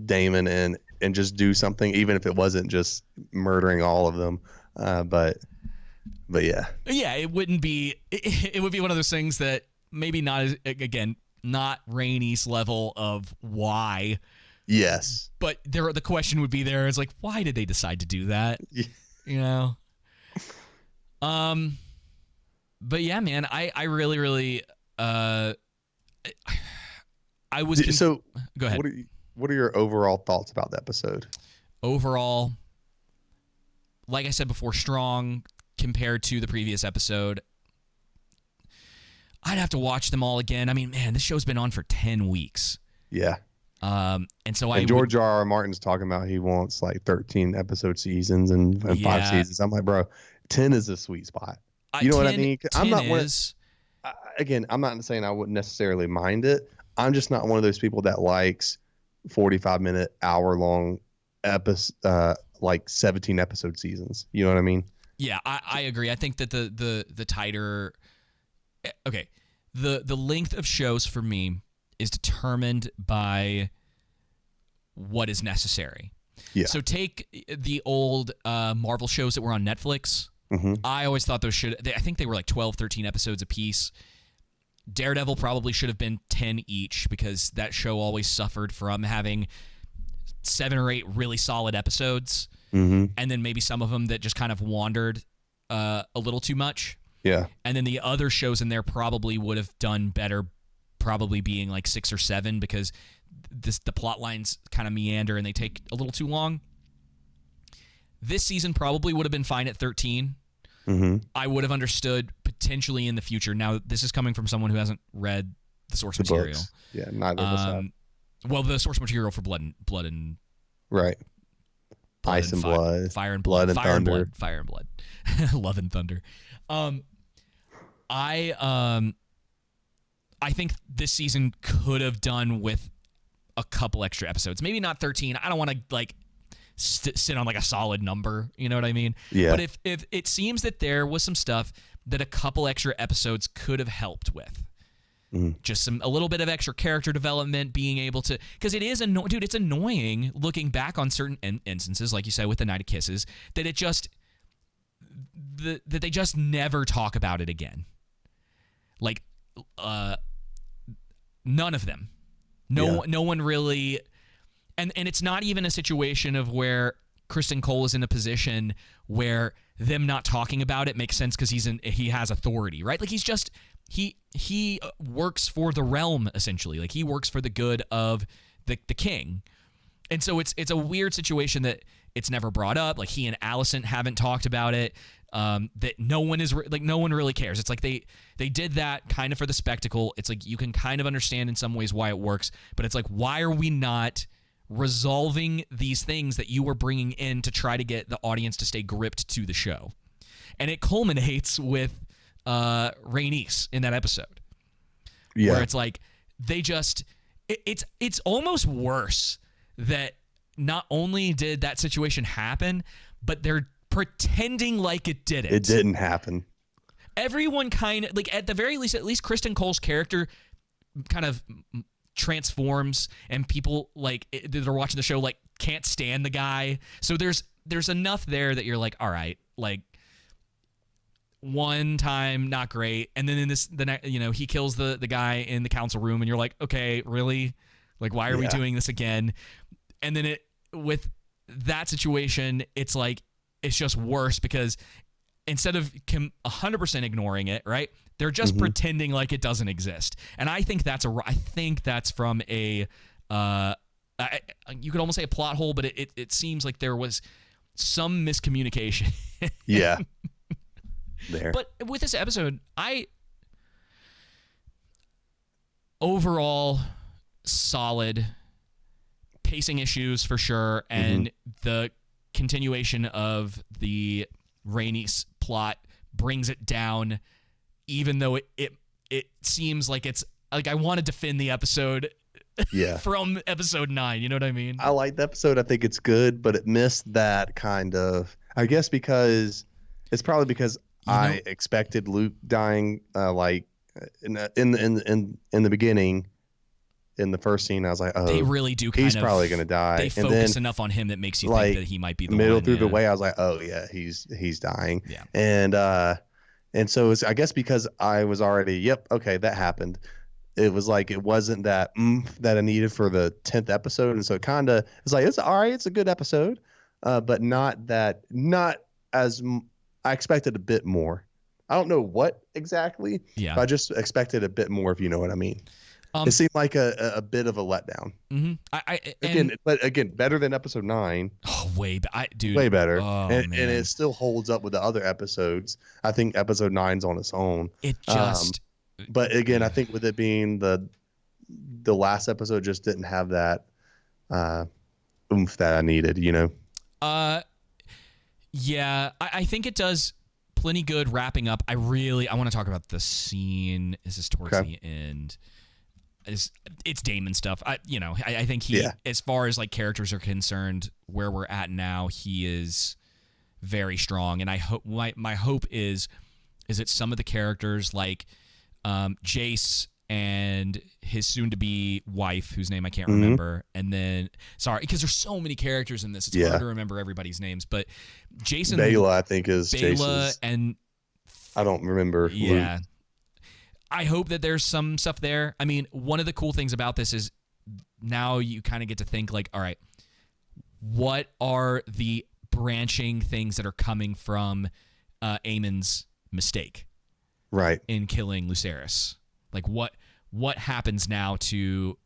Damon, and just do something, even if it wasn't just murdering all of them. But yeah, it wouldn't be. It would be one of those things that maybe not as, again, not Rainey's level of why. Yes, but the question would be there is like, why did they decide to do that? Yeah. You know. But yeah, man, I really I was so go ahead. What are your overall thoughts about the episode? Overall, like I said before, strong compared to the previous episode. I'd have to watch them all again. I mean, man, this show's been on for 10 weeks. Yeah. And so George R. R. Martin's talking about he wants like 13 episode seasons and 5 seasons. I'm like, bro, 10 is a sweet spot. You know what I mean? I'm not I'm not saying I wouldn't necessarily mind it. I'm just not one of those people that likes 45-minute, hour-long episode, like 17 episode seasons. You know what I mean? Yeah, I agree. I think that the tighter, okay, the length of shows for me is determined by what is necessary. Yeah. So take the old Marvel shows that were on Netflix. Mm-hmm. I always thought those I think they were like 12, 13 episodes apiece. Daredevil probably should have been 10 each, because that show always suffered from having 7 or 8 really solid episodes, and then maybe some of them that just kind of wandered a little too much. Yeah. And then the other shows in there probably would have done better, probably being like 6 or 7, because the plot lines kind of meander and they take a little too long. This season probably would have been fine at 13. Mm-hmm. I would have understood potentially in the future. Now, this is coming from someone who hasn't read the source material. Books. Yeah, neither of us have. Well, the source material for Blood and right. Ice and Blood, Fire and Blood, and Fire and Thunder. Blood, Fire and Blood, Love and Thunder. I think this season could have done with a couple extra episodes. Maybe not 13. I don't want to like sit on like a solid number. You know what I mean? Yeah. But if it seems that there was some stuff that a couple extra episodes could have helped with. Just a little bit of extra character development, being able to, because it is dude, it's annoying looking back on certain instances, like you said with the Night of Kisses, that that they just never talk about it again. Like, none of them. No one really, and it's not even a situation of where Kristen Cole is in a position where them not talking about it makes sense because he has authority, right? Like he works for the realm, essentially. Like he works for the good of the king. And so it's a weird situation that it's never brought up. Like he and Alicent haven't talked about it. That no one really cares. It's like they did that kind of for the spectacle. It's like you can kind of understand in some ways why it works, but it's like, why are we not resolving these things that you were bringing in to try to get the audience to stay gripped to the show? And it culminates with Rhaenys in that episode, where it's like they just it's almost worse that not only did that situation happen, but they're pretending like it didn't. It didn't happen. Everyone kind of, like, at the very least, at least Kristen Cole's character kind of transforms, and people like that are watching the show like can't stand the guy. So there's enough there that you're like, all right, like one time not great, and then in he kills the guy in the council room, and you're like, okay, really? Like, why are we doing this again? And then with that situation, it's like it's just worse because instead of 100% ignoring it, right? They're just pretending like it doesn't exist. And I think that's from a you could almost say a plot hole, but it seems like there was some miscommunication. Yeah. There. But with this episode, overall solid, pacing issues for sure, and the continuation of the Rhaenys plot brings it down, even though it seems like it's like I want to defend the episode Yeah. from episode 9. You know what I mean? I like the episode. I think it's good, but it missed that kind of. I guess because it's probably because I expected Luke dying. Like in the beginning, in the first scene, I was like, oh, they really do. He's probably gonna die. They and focus then, enough on him that makes you like, think that he might be the middle one. through the way, I was like, oh yeah, he's dying. Yeah. And so it's, I guess because I was already, yep, okay, that happened. It was like it wasn't that that I needed for the 10th episode, and so it kind of it's like it's all right, it's a good episode, but not as I expected a bit more. I don't know what exactly. Yeah. But I just expected a bit more, if you know what I mean. It seemed like a bit of a letdown. Mm-hmm. But again, better than episode 9. Oh, way better. Oh, and it still holds up with the other episodes. I think episode 9's on its own. It just. But again, I think with it being the last episode, just didn't have that oomph that I needed. You know. Yeah, I think it does plenty good wrapping up. I want to talk about the scene. This is towards the end. It's Damon stuff. I think he, as far as like characters are concerned, where we're at now, he is very strong. And I hope my hope is that some of the characters like Jace and his soon-to-be wife, whose name I can't remember, and then because there's so many characters in this, it's hard to remember everybody's names. But Jason, Bela, I think is Bela, and I don't remember. Yeah. Luke. I hope that there's some stuff there. I mean, one of the cool things about this is now you kind of get to think like, all right, what are the branching things that are coming from Aemon's mistake, right, in killing Lucerys? Like what happens now to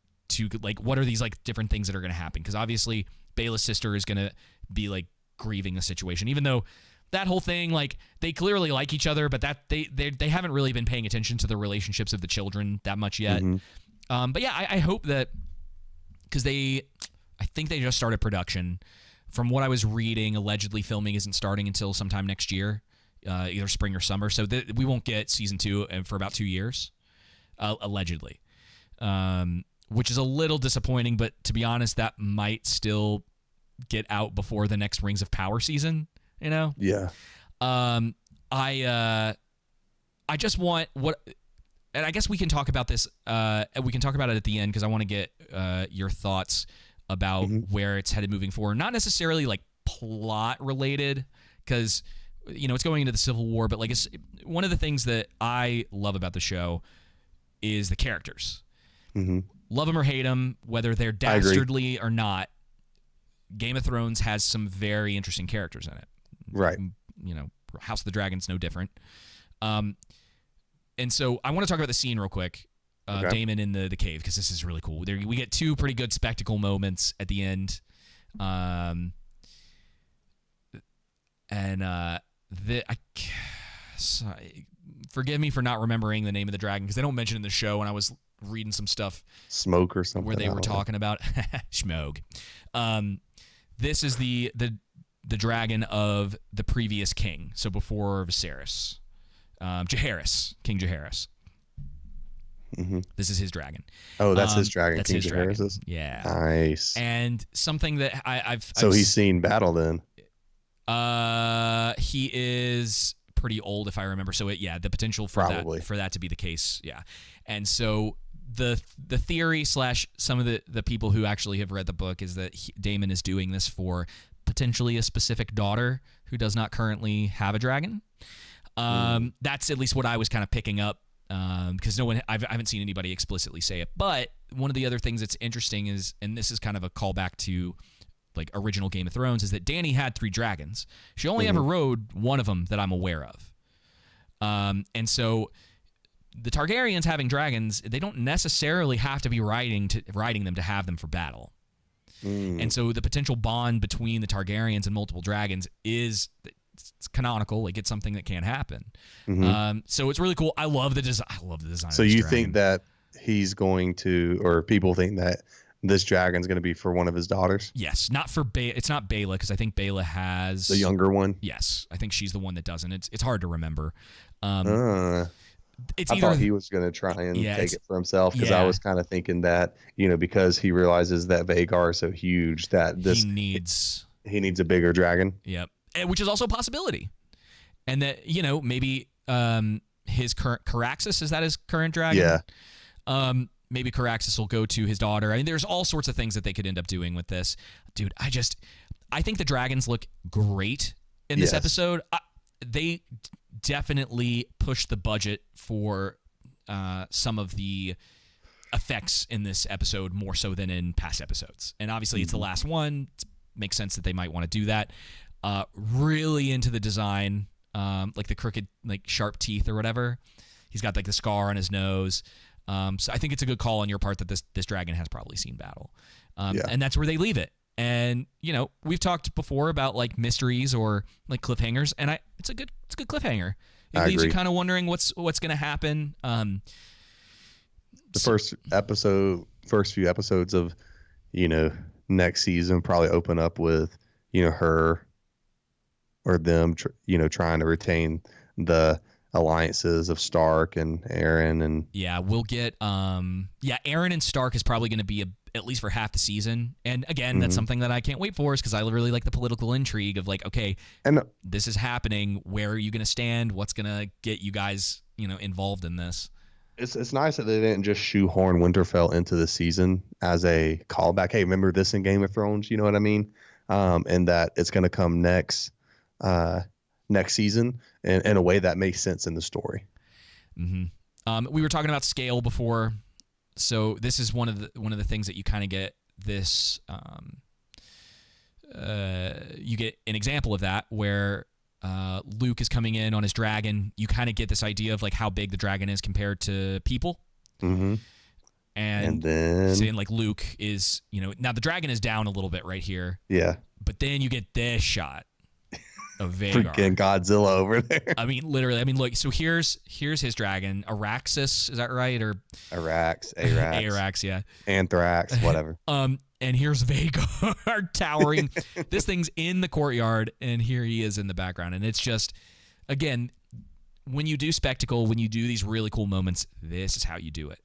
like what are these like different things that are going to happen? Because obviously Bela's sister is going to be like grieving the situation, even though. That whole thing, like they clearly like each other, but that they haven't really been paying attention to the relationships of the children that much yet. But yeah, I hope that because I think they just started production. From what I was reading, allegedly filming isn't starting until sometime next year, either spring or summer. So we won't get season 2 for about 2 years, allegedly, which is a little disappointing. But to be honest, that might still get out before the next Rings of Power season. You know? Yeah. I just want and I guess we can talk about this. We can talk about it at the end because I want to get your thoughts about where it's headed moving forward. Not necessarily like plot related, because it's going into the Civil War, but like it's one of the things that I love about the show is the characters. Love them or hate them, whether they're dastardly or not. Game of Thrones has some very interesting characters in it. Right. House of the Dragon's no different. And so I want to talk about the scene real quick. Daemon in the cave, because this is really cool. We get 2 pretty good spectacle moments at the end. Forgive me for not remembering the name of the dragon, because they don't mention it in the show, and I was reading some stuff. Smoke or something. Where they were talking about Schmogue. This is the dragon of the previous king, so before Viserys. Jaehaerys, King Jaehaerys. This is his dragon. Oh, that's his dragon. That's King his dragon. Jaehaerys? Yeah. Nice. And something that he's seen battle then. He is pretty old, if I remember. So the potential for that to be the case. Yeah. And so the theory / some of the people who actually have read the book is that Daemon is doing this for potentially a specific daughter who does not currently have a dragon. That's at least what I was kind of picking up, because I haven't seen anybody explicitly say it. But one of the other things that's interesting is, and this is kind of a callback to like original Game of Thrones, is that Dany had 3 dragons. She only ever rode one of them that I'm aware of. And so the Targaryens having dragons, they don't necessarily have to be riding them to have them for battle. And so the potential bond between the Targaryens and multiple dragons it's canonical. Like it's something that can happen. So it's really cool. I love the design. So you think that he's going to, or people think that this dragon's going to be for one of his daughters? Yes, not for it's not Bela, because I think Bela has the younger one. Yes, I think she's the one that doesn't. It's hard to remember. it's I either thought he was going to try and yeah, take it for himself because yeah. I was kind of thinking that, because he realizes that Vagar is so huge that he needs a bigger dragon. Yep. Which is also a possibility. And that, maybe his current Caraxes, is that his current dragon? Yeah. Maybe Caraxes will go to his daughter. I mean, there's all sorts of things that they could end up doing with this. Dude, I think the dragons look great in this episode. They definitely pushed the budget for some of the effects in this episode more so than in past episodes. And obviously it's the last one. It makes sense that they might want to do that. Really into the design, like the crooked, like sharp teeth or whatever. He's got like the scar on his nose. So I think it's a good call on your part that this dragon has probably seen battle. And that's where they leave it. And, we've talked before about like mysteries or like cliffhangers, and it's a good cliffhanger. It leaves you kind of wondering what's going to happen. The first few episodes of, next season probably open up with, her or them, trying to retain the alliances of Stark and Aaron. And yeah, we'll get Aaron and Stark is probably going to be at least for half the season. And again, that's something that I can't wait for, is because I really like the political intrigue of like, okay, and this is happening. Where are you going to stand? What's going to get you guys, involved in this? It's nice that they didn't just shoehorn Winterfell into the season as a callback. Hey, remember this in Game of Thrones? You know what I mean? And that it's going to come next season in a way that makes sense in the story. Mm-hmm. We were talking about scale before, so this is one of the things that you kind of get this. You get an example of that where Luke is coming in on his dragon. You kind of get this idea of like how big the dragon is compared to people. Mm-hmm. And then saying like Luke is, now the dragon is down a little bit right here. Yeah. But then you get this shot of Vagar. Freaking Godzilla over there. I mean, literally. I mean, look. So here's his dragon, Araxis. Is that right? Or Arax, yeah. Anthrax, whatever. And here's Vagar towering. This thing's in the courtyard, and here he is in the background. And it's just, again, when you do spectacle, when you do these really cool moments, this is how you do it.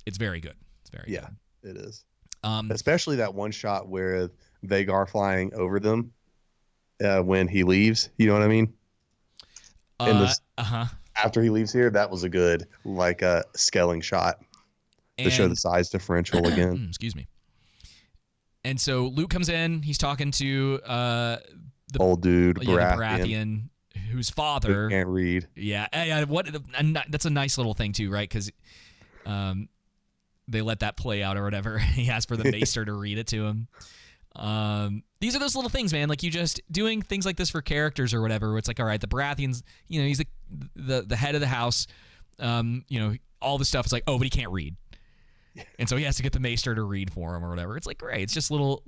It's very good. It's very good. Yeah, it is. Especially that one shot where Vagar flying over them when he leaves. You know what I mean? After he leaves here, that was a good scaling shot to show the size differential again. Excuse me. And so Luke comes in. He's talking to the old dude, Baratheon, whose father can't read. Yeah. That's a nice little thing too, right? Because they let that play out or whatever. He asked for the maester to read it to him. These are those little things, man. Like, you just doing things like this for characters or whatever, where it's like, all right, the Baratheons, he's the head of the house. All this stuff is like, oh, but he can't read. And so he has to get the maester to read for him or whatever. It's like, great. It's just little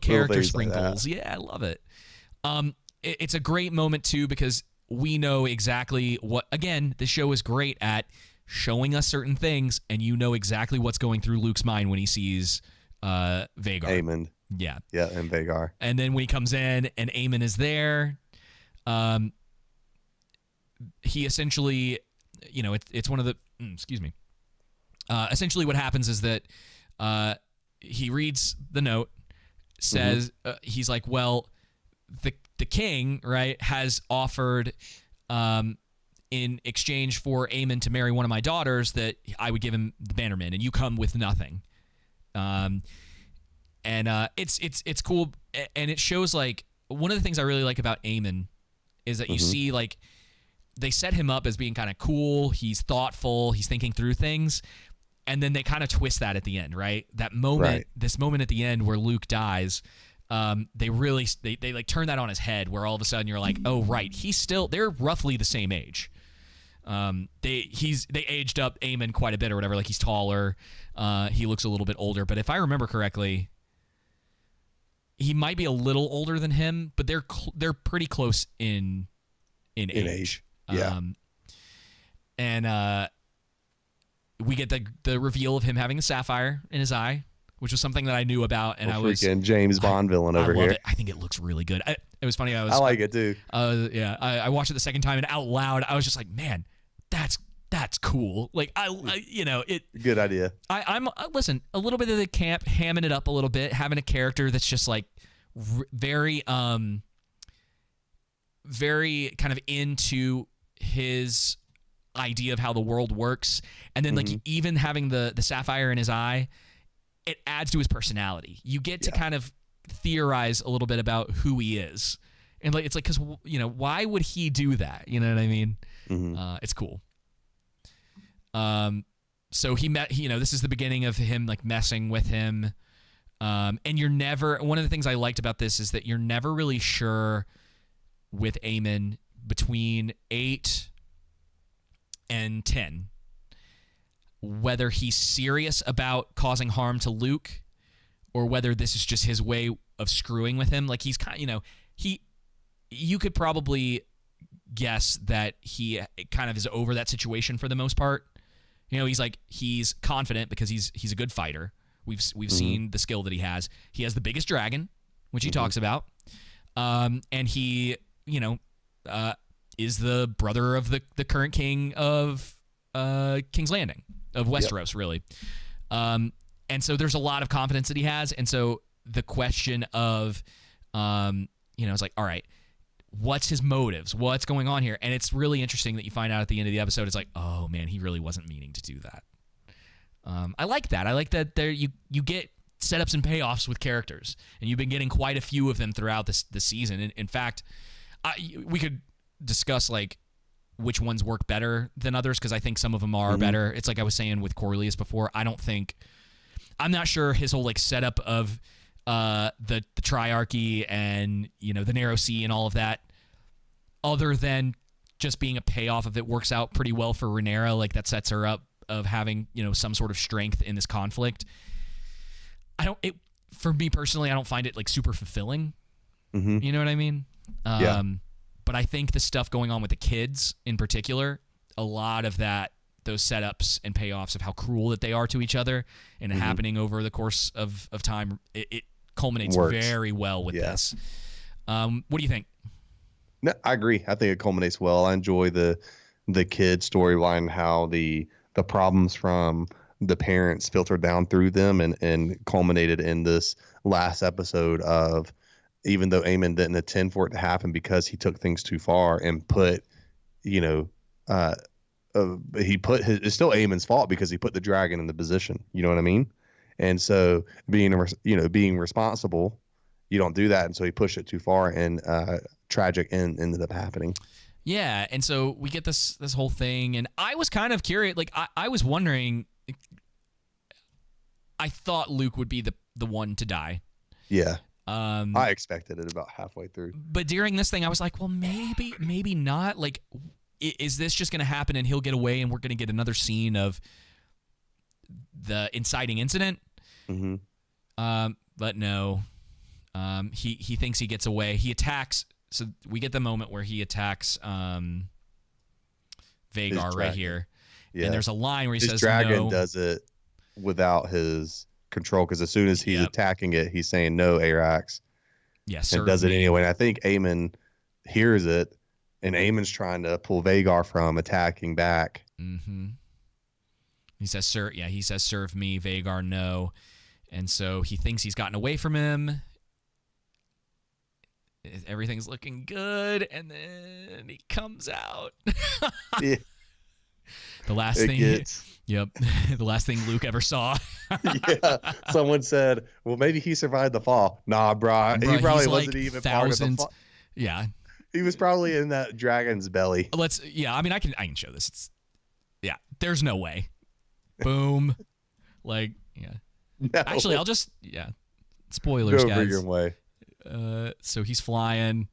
character sprinkles. Like, yeah, I love it. It's a great moment too, because we know exactly what, again, the show is great at showing us certain things, and exactly what's going through Luke's mind when he sees Vagar. Aemon. Yeah. Yeah, and Vagar. And then when he comes in and Aemon is there, he essentially, it's one of the, excuse me. Essentially what happens is that he reads the note, says, he's like, well, the king, right, has offered in exchange for Aemon to marry one of my daughters that I would give him the Bannerman, and you come with nothing. And it's cool, and it shows, like, one of the things I really like about Aemon is that you see, like, they set him up as being kind of cool, he's thoughtful, he's thinking through things, and then they kind of twist that at the end, right? That moment, this moment at the end where Luke dies, they like turn that on his head, where all of a sudden you're like, oh, right, they're roughly the same age. They aged up Aemon quite a bit or whatever. Like, he's taller, he looks a little bit older, but if I remember correctly, he might be a little older than him, but they're pretty close in age. Yeah. And we get the reveal of him having a sapphire in his eye, which was something that I knew about, and I was freaking James Bond villain over here. It. I think it looks really good. It was funny. I like it too. Yeah, I watched it the second time and out loud, I was just like, man, that's cool. Like Good idea. I'm listen, a little bit of the camp, hamming it up a little bit, having a character that's just like very very kind of into his idea of how the world works, and then like even having the sapphire in his eye, it adds to his personality. You get to kind of theorize a little bit about who he is, and like it's like, because why would he do that? You know what I mean? It's cool. So he met, this is the beginning of him like messing with him, and you're never, one of the things I liked about this is that you're never really sure with Aemon between 8 and 10 whether he's serious about causing harm to Luke, or whether this is just his way of screwing with him. Like, he's kind of, you could probably guess that he kind of is over that situation for the most part. He's confident because he's a good fighter. We've seen the skill that he has. He has the biggest dragon, which he talks about. And he, is the brother of the current king of King's Landing, of Westeros, really. And so there's a lot of confidence that he has. And so the question of, it's like, all right, what's his motives? What's going on here? And it's really interesting that you find out at the end of the episode, it's like, oh man, he really wasn't meaning to do that. I like that. I like that there you get setups and payoffs with characters, and you've been getting quite a few of them throughout this season. In fact, we could discuss like which ones work better than others, because I think some of them are better. It's like I was saying with Corlius before. I'm not sure his whole like setup of the triarchy and the Narrow Sea and all of that, other than just being a payoff of it, works out pretty well for Rhaenyra. Like, that sets her up of having some sort of strength in this conflict. For me personally, I don't find it like super fulfilling. You know what I mean? Yeah. But I think the stuff going on with the kids in particular, a lot of that, those setups and payoffs of how cruel that they are to each other and happening over the course of time, it culminates very well with this. What do you think? No, I agree. I think it culminates well. I enjoy the kid storyline, how the problems from the parents filtered down through them and culminated in this last episode of, even though Aemon didn't intend for it to happen because he took things too far and put, it's still Aemon's fault because he put the dragon in the position. You know what I mean? And so being responsible, you don't do that. And so he pushed it too far, and tragic end ended up happening. Yeah. And so we get this whole thing, and I was kind of curious. Like, I was wondering, I thought Luke would be the one to die. Yeah. I expected it about halfway through. But during this thing, I was like, well, maybe not. Like, is this just going to happen and he'll get away and we're going to get another scene of the inciting incident? But no. He thinks he gets away. He attacks. So we get the moment where he attacks Vhagar right here. Yeah. And there's a line where he says, his dragon does it without his control, because as soon as he's attacking it, he's saying, no, Arax. Yes, and does it anyway. And I think Aemon hears it, and Aemon's trying to pull Vhagar from attacking back. He says, "Sir, yeah." He says, "Serve me, Vhagar, no." And so he thinks he's gotten away from him. Everything's looking good, and then he comes out. Yeah. The last thing. Yep. The last thing Luke ever saw. Yeah. Someone said, well, maybe he survived the fall. Nah, bro. He probably wasn't even part of the fall. Yeah. He was probably in that dragon's belly. I mean, I can show this. There's no way. Boom. Like, yeah. No. Actually, I'll just, spoilers, guys. Go your way. So he's flying.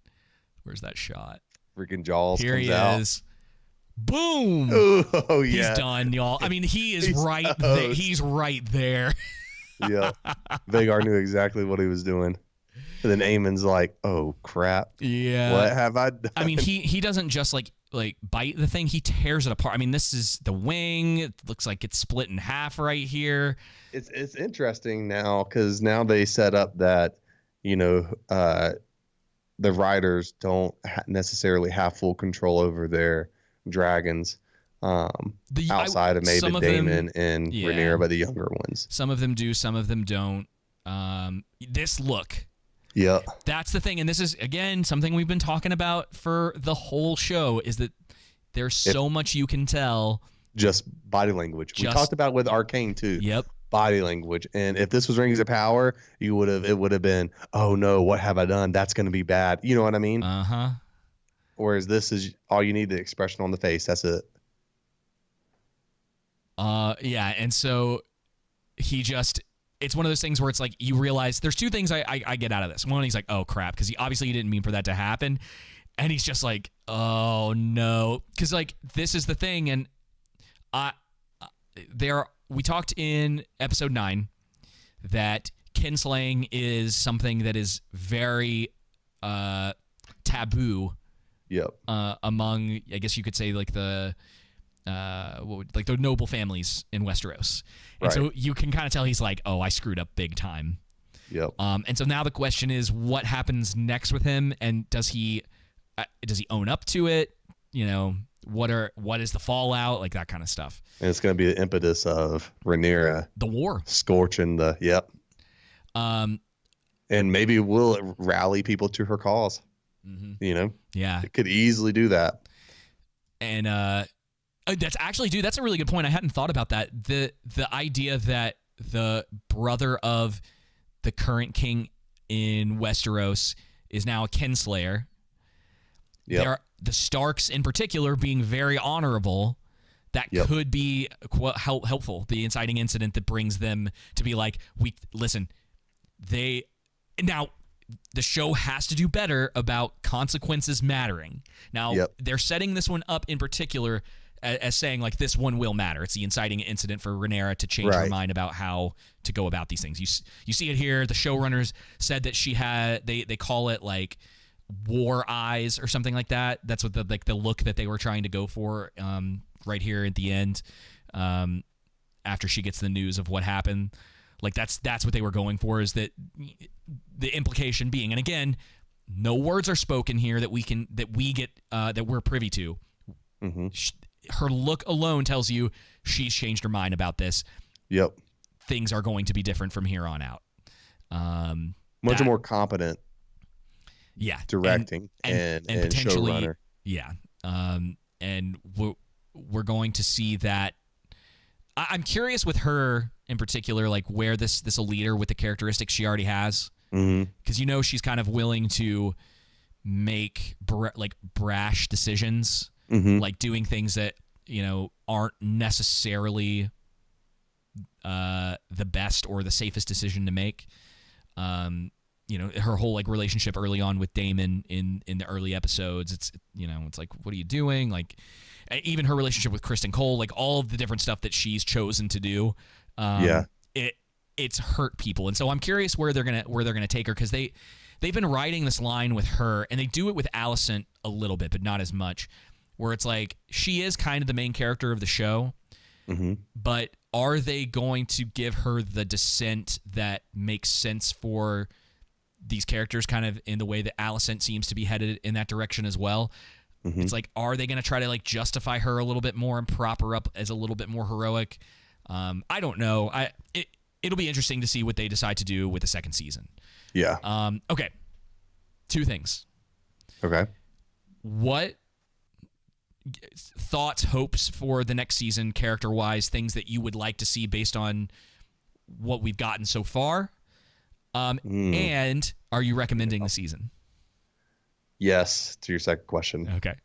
Where's that shot? Freaking Jaws Here comes he out. is. Boom. Oh, yeah. He's done, y'all. I mean, he's right there. He's right there. Yeah. Vhagar knew exactly what he was doing. And then Aemon's like, oh, crap. Yeah. What have I done? I mean, he doesn't just like bite the thing. He tears it apart. I mean, this is the wing. It looks like it's split in half right here. It's interesting now, because now they set up that, the writers don't necessarily have full control over their dragons. Outside of maybe Daemon and Rhaenyra, but the younger ones. Some of them do, some of them don't. This look. Yeah. That's the thing, and this is, again, something we've been talking about for the whole show, is that there's so much you can tell. Just body language. We talked about with Arcane, too. Yep. Body language. And if this was Rings of Power, it would have been, oh, no, what have I done? That's going to be bad. You know what I mean? Uh-huh. Whereas this is all you need, the expression on the face. That's it. Yeah, and so it's one of those things where it's like you realize there's two things I get out of this. One, he's like, oh crap, because he obviously didn't mean for that to happen, and he's just like, oh no, because like this is the thing, and we talked in episode 9 that kinslaying is something that is very taboo. Yep. Among, I guess you could say, like the noble families in Westeros. And right. So you can kind of tell he's like, oh, I screwed up big time. Yep. And so now the question is, what happens next with him, and does he own up to it? You know, what is the fallout, like that kind of stuff. And it's going to be the impetus of Rhaenyra, the war, scorching the and maybe will rally people to her cause. Mm-hmm. You know, yeah, it could easily do that. And that's actually, dude, that's a really good point. I hadn't thought about that. The idea that the brother of the current king in Westeros is now a kinslayer. Yeah. The Starks in particular being very honorable. That could be helpful. The inciting incident that brings them to be like, now the show has to do better about consequences mattering. Now, they're setting this one up in particular as saying, like, this one will matter. It's the inciting incident for Rhaenyra to change her mind about how to go about these things. You see it here. The showrunners said that she had, they call it, like, war eyes or something like that. That's what the look that they were trying to go for right here at the end after she gets the news of what happened. Like, that's what they were going for, is that the implication being, and again, no words are spoken here that we're privy to. Mm-hmm. Her look alone tells you she's changed her mind about this. Yep. Things are going to be different from here on out. Much more competent. Yeah. Directing and potentially, showrunner. Yeah. And we're going to see that. I'm curious with her in particular, like where this will lead her with the characteristics she already has. Because she's kind of willing to make brash decisions, like doing things that aren't necessarily the best or the safest decision to make. Her whole relationship early on with Daemon in the early episodes, it's like, what are you doing? Like, even her relationship with Kristen Cole, like all of the different stuff that she's chosen to do. It's hurt people, and so I'm curious where they're gonna take her, because they've been writing this line with her, and they do it with Alicent a little bit, but not as much. Where it's like she is kind of the main character of the show, but are they going to give her the descent that makes sense for these characters, kind of in the way that Alicent seems to be headed in that direction as well? It's like, are they going to try to justify her a little bit more and prop her up as a little bit more heroic? I don't know. It'll be interesting to see what they decide to do with the second season. Yeah. Okay. Two things. Okay. What thoughts, hopes for the next season, character-wise, things that you would like to see based on what we've gotten so far? And are you recommending the season? Yes, to your second question. Okay.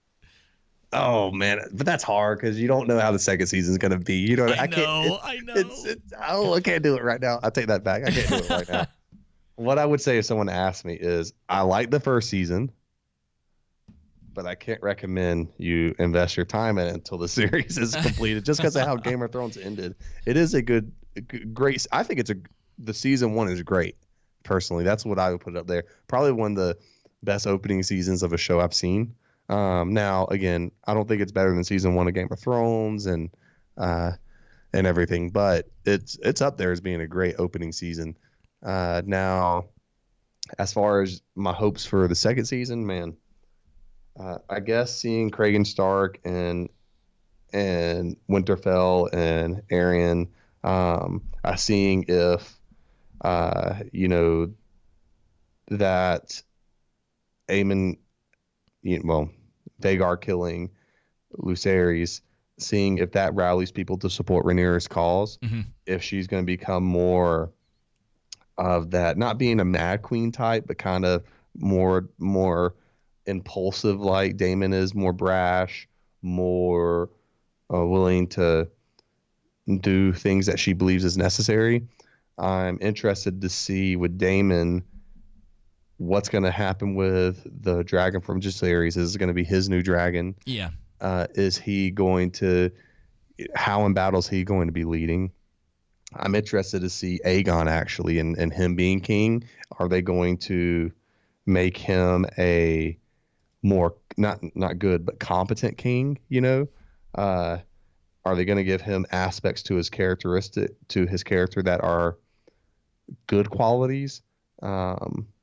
Oh man, but that's hard because you don't know how the second season is going to be. I know. I can't do it right now. I take that back. I can't do it right now. What I would say if someone asked me is, I like the first season, but I can't recommend you invest your time in it until the series is completed, just because of how Game of Thrones ended. It is a great. I think the season 1 is great. Personally, that's what I would put up there. Probably one of the best opening seasons of a show I've seen. Now, again, I don't think it's better than season 1 of Game of Thrones and everything, but it's up there as being a great opening season. Now, as far as my hopes for the second season, man, I guess seeing Kragen Stark and Winterfell and Arryn, seeing if you know that Aemon, well, Vagar killing Lucerys, seeing if that rallies people to support Rhaenyra's cause, Mm-hmm. if she's going to become more of that, not being a mad queen type, but kind of more impulsive like Daemon is, more brash, more willing to do things that she believes is necessary. I'm interested to see with Daemon what's going to happen with the dragon from Jacaerys. Is it going to be his new dragon? Yeah. Is he going to? How in battle is he going to be leading? I'm interested to see Aegon actually and him being king. Are they going to make him a more not good but competent king? Are they going to give him aspects to his character that are good qualities?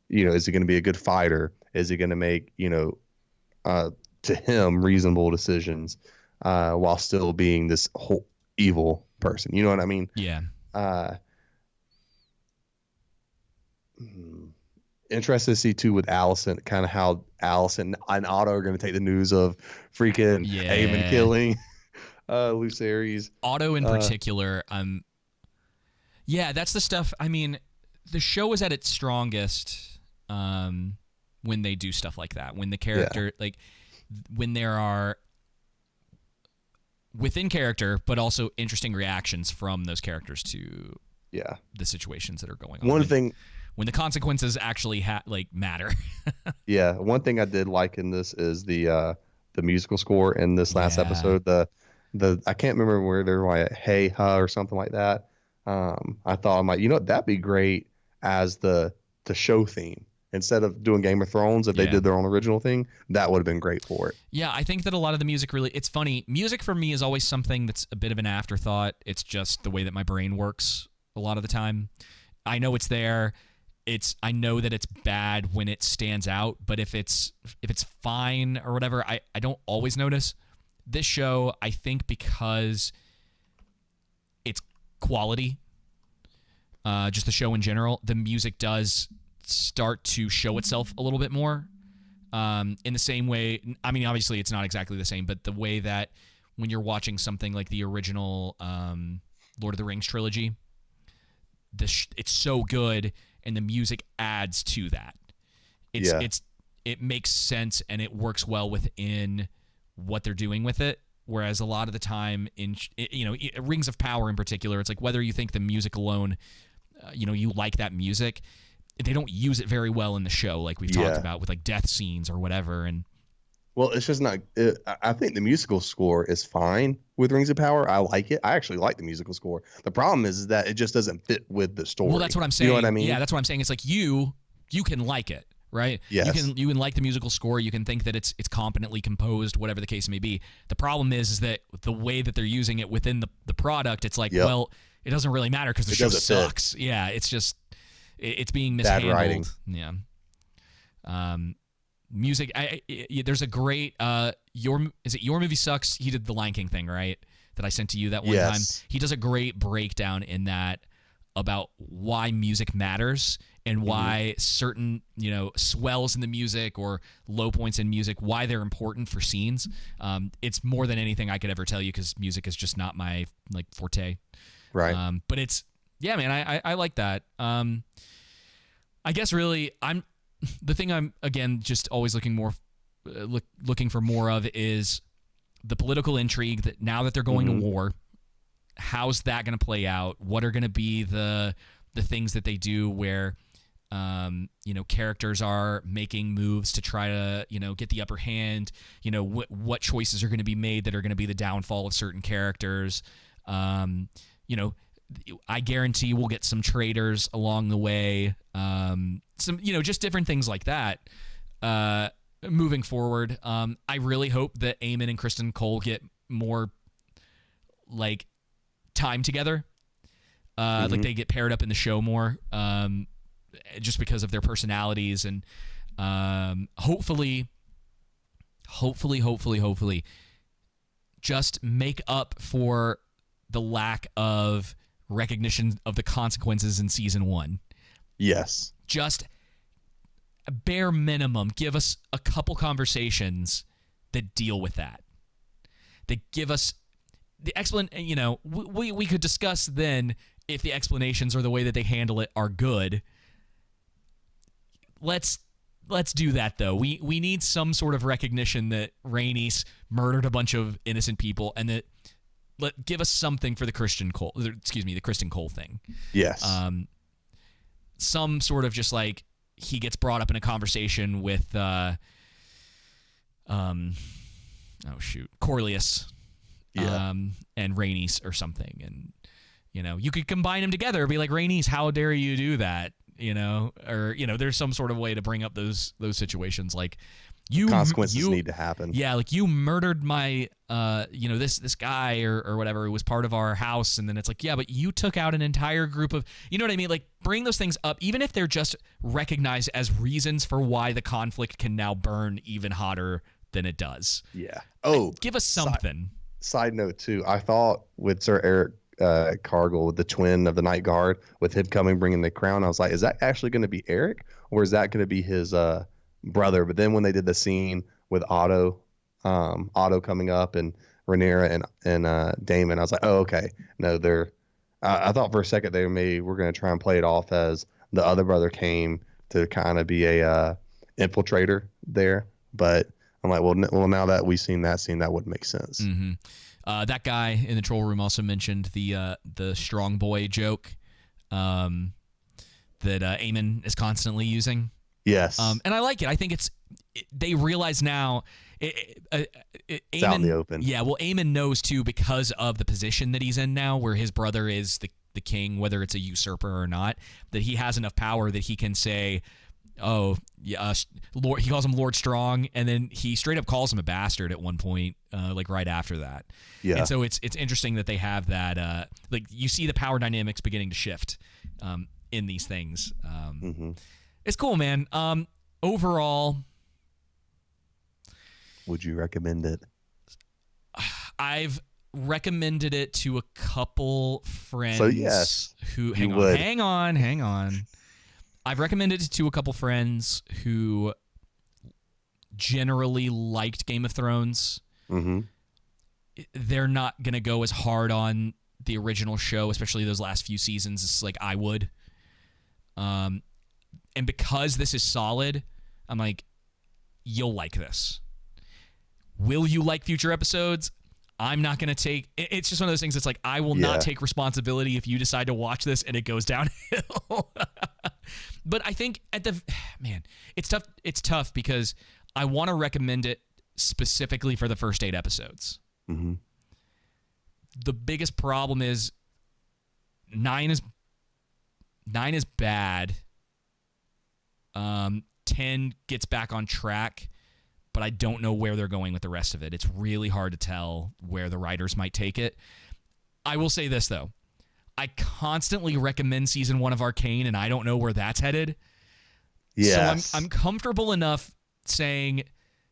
Is he going to be a good fighter? Is he going to make to him reasonable decisions while still being this whole evil person? You know what I mean? Yeah. Uh, Interested to see too with Allison, kind of how Allison and Otto are going to take the news of freaking Aemon killing Lucerys. Otto in particular, yeah, that's the stuff. I mean, the show is at its strongest when they do stuff like that. When the character, like, when there are within character, but also interesting reactions from those characters to the situations that are going on. One thing, when the consequences actually matter. Yeah, one thing I did like in this is the musical score in this last episode. The I can't remember where they're like hey ha or something like that. I thought, I'm like, that'd be great as the show theme instead of doing Game of Thrones. If they did their own original thing, that would have been great for it. Yeah, I think that a lot of the music really, it's funny. Music for me is always something that's a bit of an afterthought. It's just the way that my brain works a lot of the time. I know it's there. I know that it's bad when it stands out, but if it's fine or whatever, I don't always notice. This show, I think because it's quality, just the show in general, the music does start to show itself a little bit more. In the same way, I mean, obviously it's not exactly the same, but the way that when you're watching something like the original Lord of the Rings trilogy, it's so good, and the music adds to that. It makes sense and it works well within what they're doing with it. Whereas a lot of the time in Rings of Power in particular, it's like whether you think the music alone, you like that music, they don't use it very well in the show, like we've talked about with like death scenes or whatever. And well, it's just not. I think the musical score is fine with Rings of Power. I like it. I actually like the musical score. The problem is that it just doesn't fit with the story. Well, that's what I'm saying. You know what I mean? Yeah, that's what I'm saying. It's like you can like it, right? Yes. You can like the musical score. You can think that it's competently composed, whatever the case may be. The problem is that the way that they're using it within the product, it's like, well, it doesn't really matter because the show sucks. Yeah, it's just it's being mishandled. Bad writing. Yeah. Music. There's a great Your Movie Sucks. He did the Lion King thing, right? That I sent to you that one time. He does a great breakdown in that about why music matters and why certain swells in the music or low points in music, why they're important for scenes. It's more than anything I could ever tell you because music is just not my forte. Right. But it's man, I like that. I guess really the thing I'm again just always looking for more of is the political intrigue that now that they're going to war, how's that going to play out? What are going to be the things that they do where characters are making moves to try to get the upper hand? What choices are going to be made that are going to be the downfall of certain characters? I guarantee we'll get some traitors along the way. Some, just different things like that. Moving forward, I really hope that Aemon and Kristen Cole get more time together. Like they get paired up in the show more. just because of their personalities, and hopefully, just make up for the lack of recognition of the consequences in season 1. Yes. Just a bare minimum, give us a couple conversations that deal with that. That give us the we could discuss then if the explanations or the way that they handle it are good. Let's do that, though. We need some sort of recognition that Rhaenys murdered a bunch of innocent people, and that give us something for the Kristen Cole thing. Yes. Some sort of just like he gets brought up in a conversation with Corlys. Yeah. And Rhaenys or something, and you could combine them together, be like, Rhaenys, how dare you do that? Or there's some sort of way to bring up those situations, like consequences need to happen. Yeah, like you murdered my this guy or whatever who was part of our house, and then it's like, yeah, but you took out an entire group of, you know what I mean? Like, bring those things up, even if they're just recognized as reasons for why the conflict can now burn even hotter than it does. Yeah. Give us something. Side note too, I thought with Sir Eric Cargill, the twin of the Night Guard, with him bringing the crown, I was like, is that actually going to be Eric, or is that going to be his brother? But then when they did the scene with Otto coming up and Rhaenyra and Daemon, I was like, oh, okay, no, they're. I thought for a second we're going to try and play it off as the other brother came to kind of be a infiltrator there, but I'm like, well, now that we've seen that scene, that wouldn't make sense. Mm-hmm. That guy in the troll room also mentioned the strong boy joke that Aemon is constantly using. Yes. And I like it. I think they realize now. It's out in the open. Yeah, well, Aemon knows too, because of the position that he's in now, where his brother is the king, whether it's a usurper or not, that he has enough power that he can say, oh, yeah, Lord, he calls him Lord Strong, and then he straight up calls him a bastard at one point, like right after that. Yeah. And so it's interesting that they have that, like you see the power dynamics beginning to shift in these things. It's cool, man. Overall, would you recommend it? I've recommended it to a couple friends. So yes, who hang on. I've recommended it to a couple friends who generally liked Game of Thrones. Mm-hmm. They're not going to go as hard on the original show, especially those last few seasons, as like I would. And because this is solid, I'm like, you'll like this. Will you like future episodes? I'm not going to take... It's just one of those things that's like, I will not take responsibility if you decide to watch this and it goes downhill. But I think it's tough. It's tough because I want to recommend it specifically for the first 8 episodes. Mm-hmm. The biggest problem is 9 is bad. 10 gets back on track, but I don't know where they're going with the rest of it. It's really hard to tell where the writers might take it. I will say this, though. I constantly recommend season 1 of Arcane, and I don't know where that's headed. Yes. So I'm comfortable enough saying,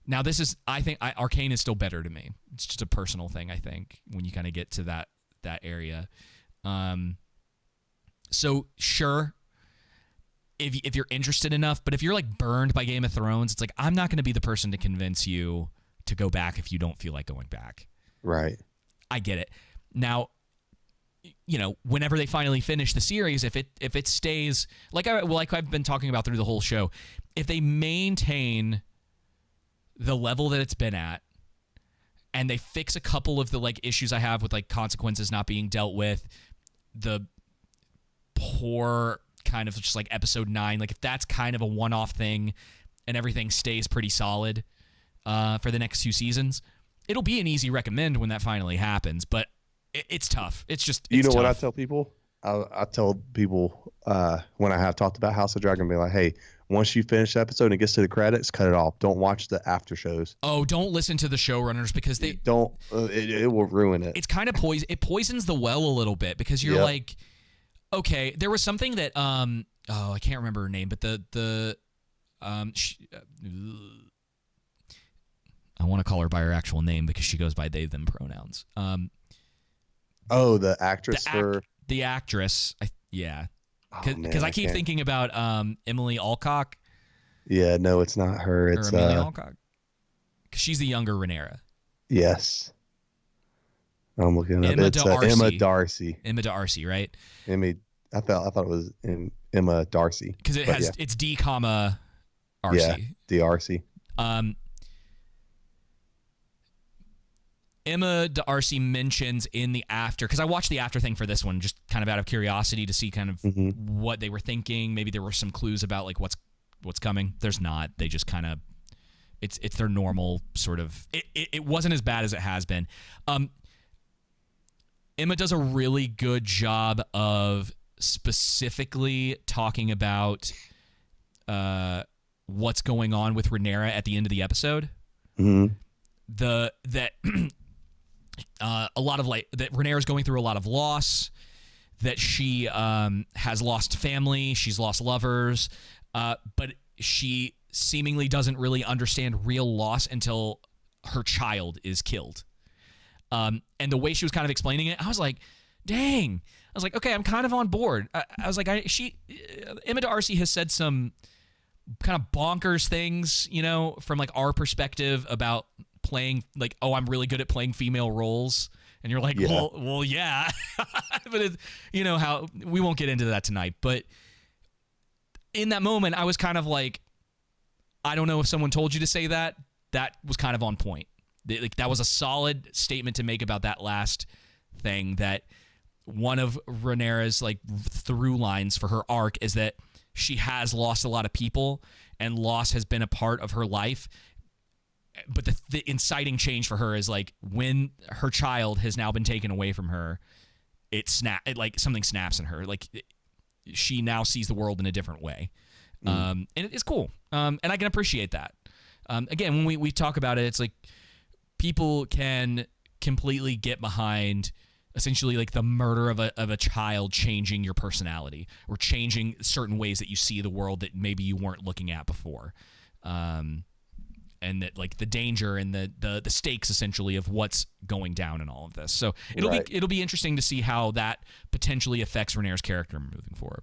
now this is, I think Arcane is still better to me. It's just a personal thing, I think, when you kind of get to that area. So sure, if you're interested enough, but if you're like burned by Game of Thrones, it's like, I'm not going to be the person to convince you to go back if you don't feel like going back. Right. I get it. Now, whenever they finally finish the series, if it stays like I've been talking about through the whole show, if they maintain the level that it's been at, and they fix a couple of the like issues I have with like consequences not being dealt with, the poor kind of just like episode 9, like if that's kind of a one-off thing and everything stays pretty solid for the next 2 seasons, it'll be an easy recommend when that finally happens. But it's tough. It's just tough. What I tell people? I tell people when I have talked about House of Dragon, be like, hey, once you finish the episode and it gets to the credits, cut it off. Don't watch the after shows. Oh, don't listen to the showrunners because they don't. It will ruin it. It's kind of it poisons the well a little bit because you're like, okay, there was something that I can't remember her name, but I want to call her by her actual name because she goes by they them pronouns. The actress the actress. Yeah, Oh, man, because I keep can't- thinking about Emily Alcock Yeah, no, it's not her. or It's Amelia Alcock, because she's the younger Rhaenyra. yes. I'm looking at Emma it. It's D'Arcy. Emma Darcy. Emma D'Arcy, right? I thought it was Emma Darcy Because it's D, comma Arcy. Yeah, D'Arcy. Emma D'Arcy mentions in the after, because I watched the after thing for this one just kind of out of curiosity to see kind of what they were thinking. Maybe there were some clues about like what's coming. There's not. They just kind of it's their normal sort of. It wasn't as bad as it has been. Emma does a really good job of specifically talking about what's going on with Rhaenyra at the end of the episode. Mm-hmm. A lot of that Rhaenyra's going through a lot of loss, that she has lost family, she's lost lovers, but she seemingly doesn't really understand real loss until her child is killed. And the way she was kind of explaining it, I was like, dang. I was like, okay, I'm kind of on board. I was like, Emma D'Arcy has said some kind of bonkers things, from like our perspective about playing, like, oh, I'm really good at playing female roles. And you're like, Yeah. well, yeah. But how we won't get into that tonight. But in that moment, I was kind of like, I don't know if someone told you to say that. That was kind of on point. Like, that was a solid statement to make about that last thing, that one of Rhaenyra's like through lines for her arc is that she has lost a lot of people and loss has been a part of her life. But the inciting change for her is like when her child has now been taken away from her, like something snaps in her. Like she now sees the world in a different way. And it's cool. And I can appreciate that. Again, when we talk about it, it's like people can completely get behind essentially like the murder of a child changing your personality or changing certain ways that you see the world that maybe you weren't looking at before. And that like the danger and the stakes essentially of what's going down in all of this. So it'll be interesting to see how that potentially affects Rhaenyra's character moving forward.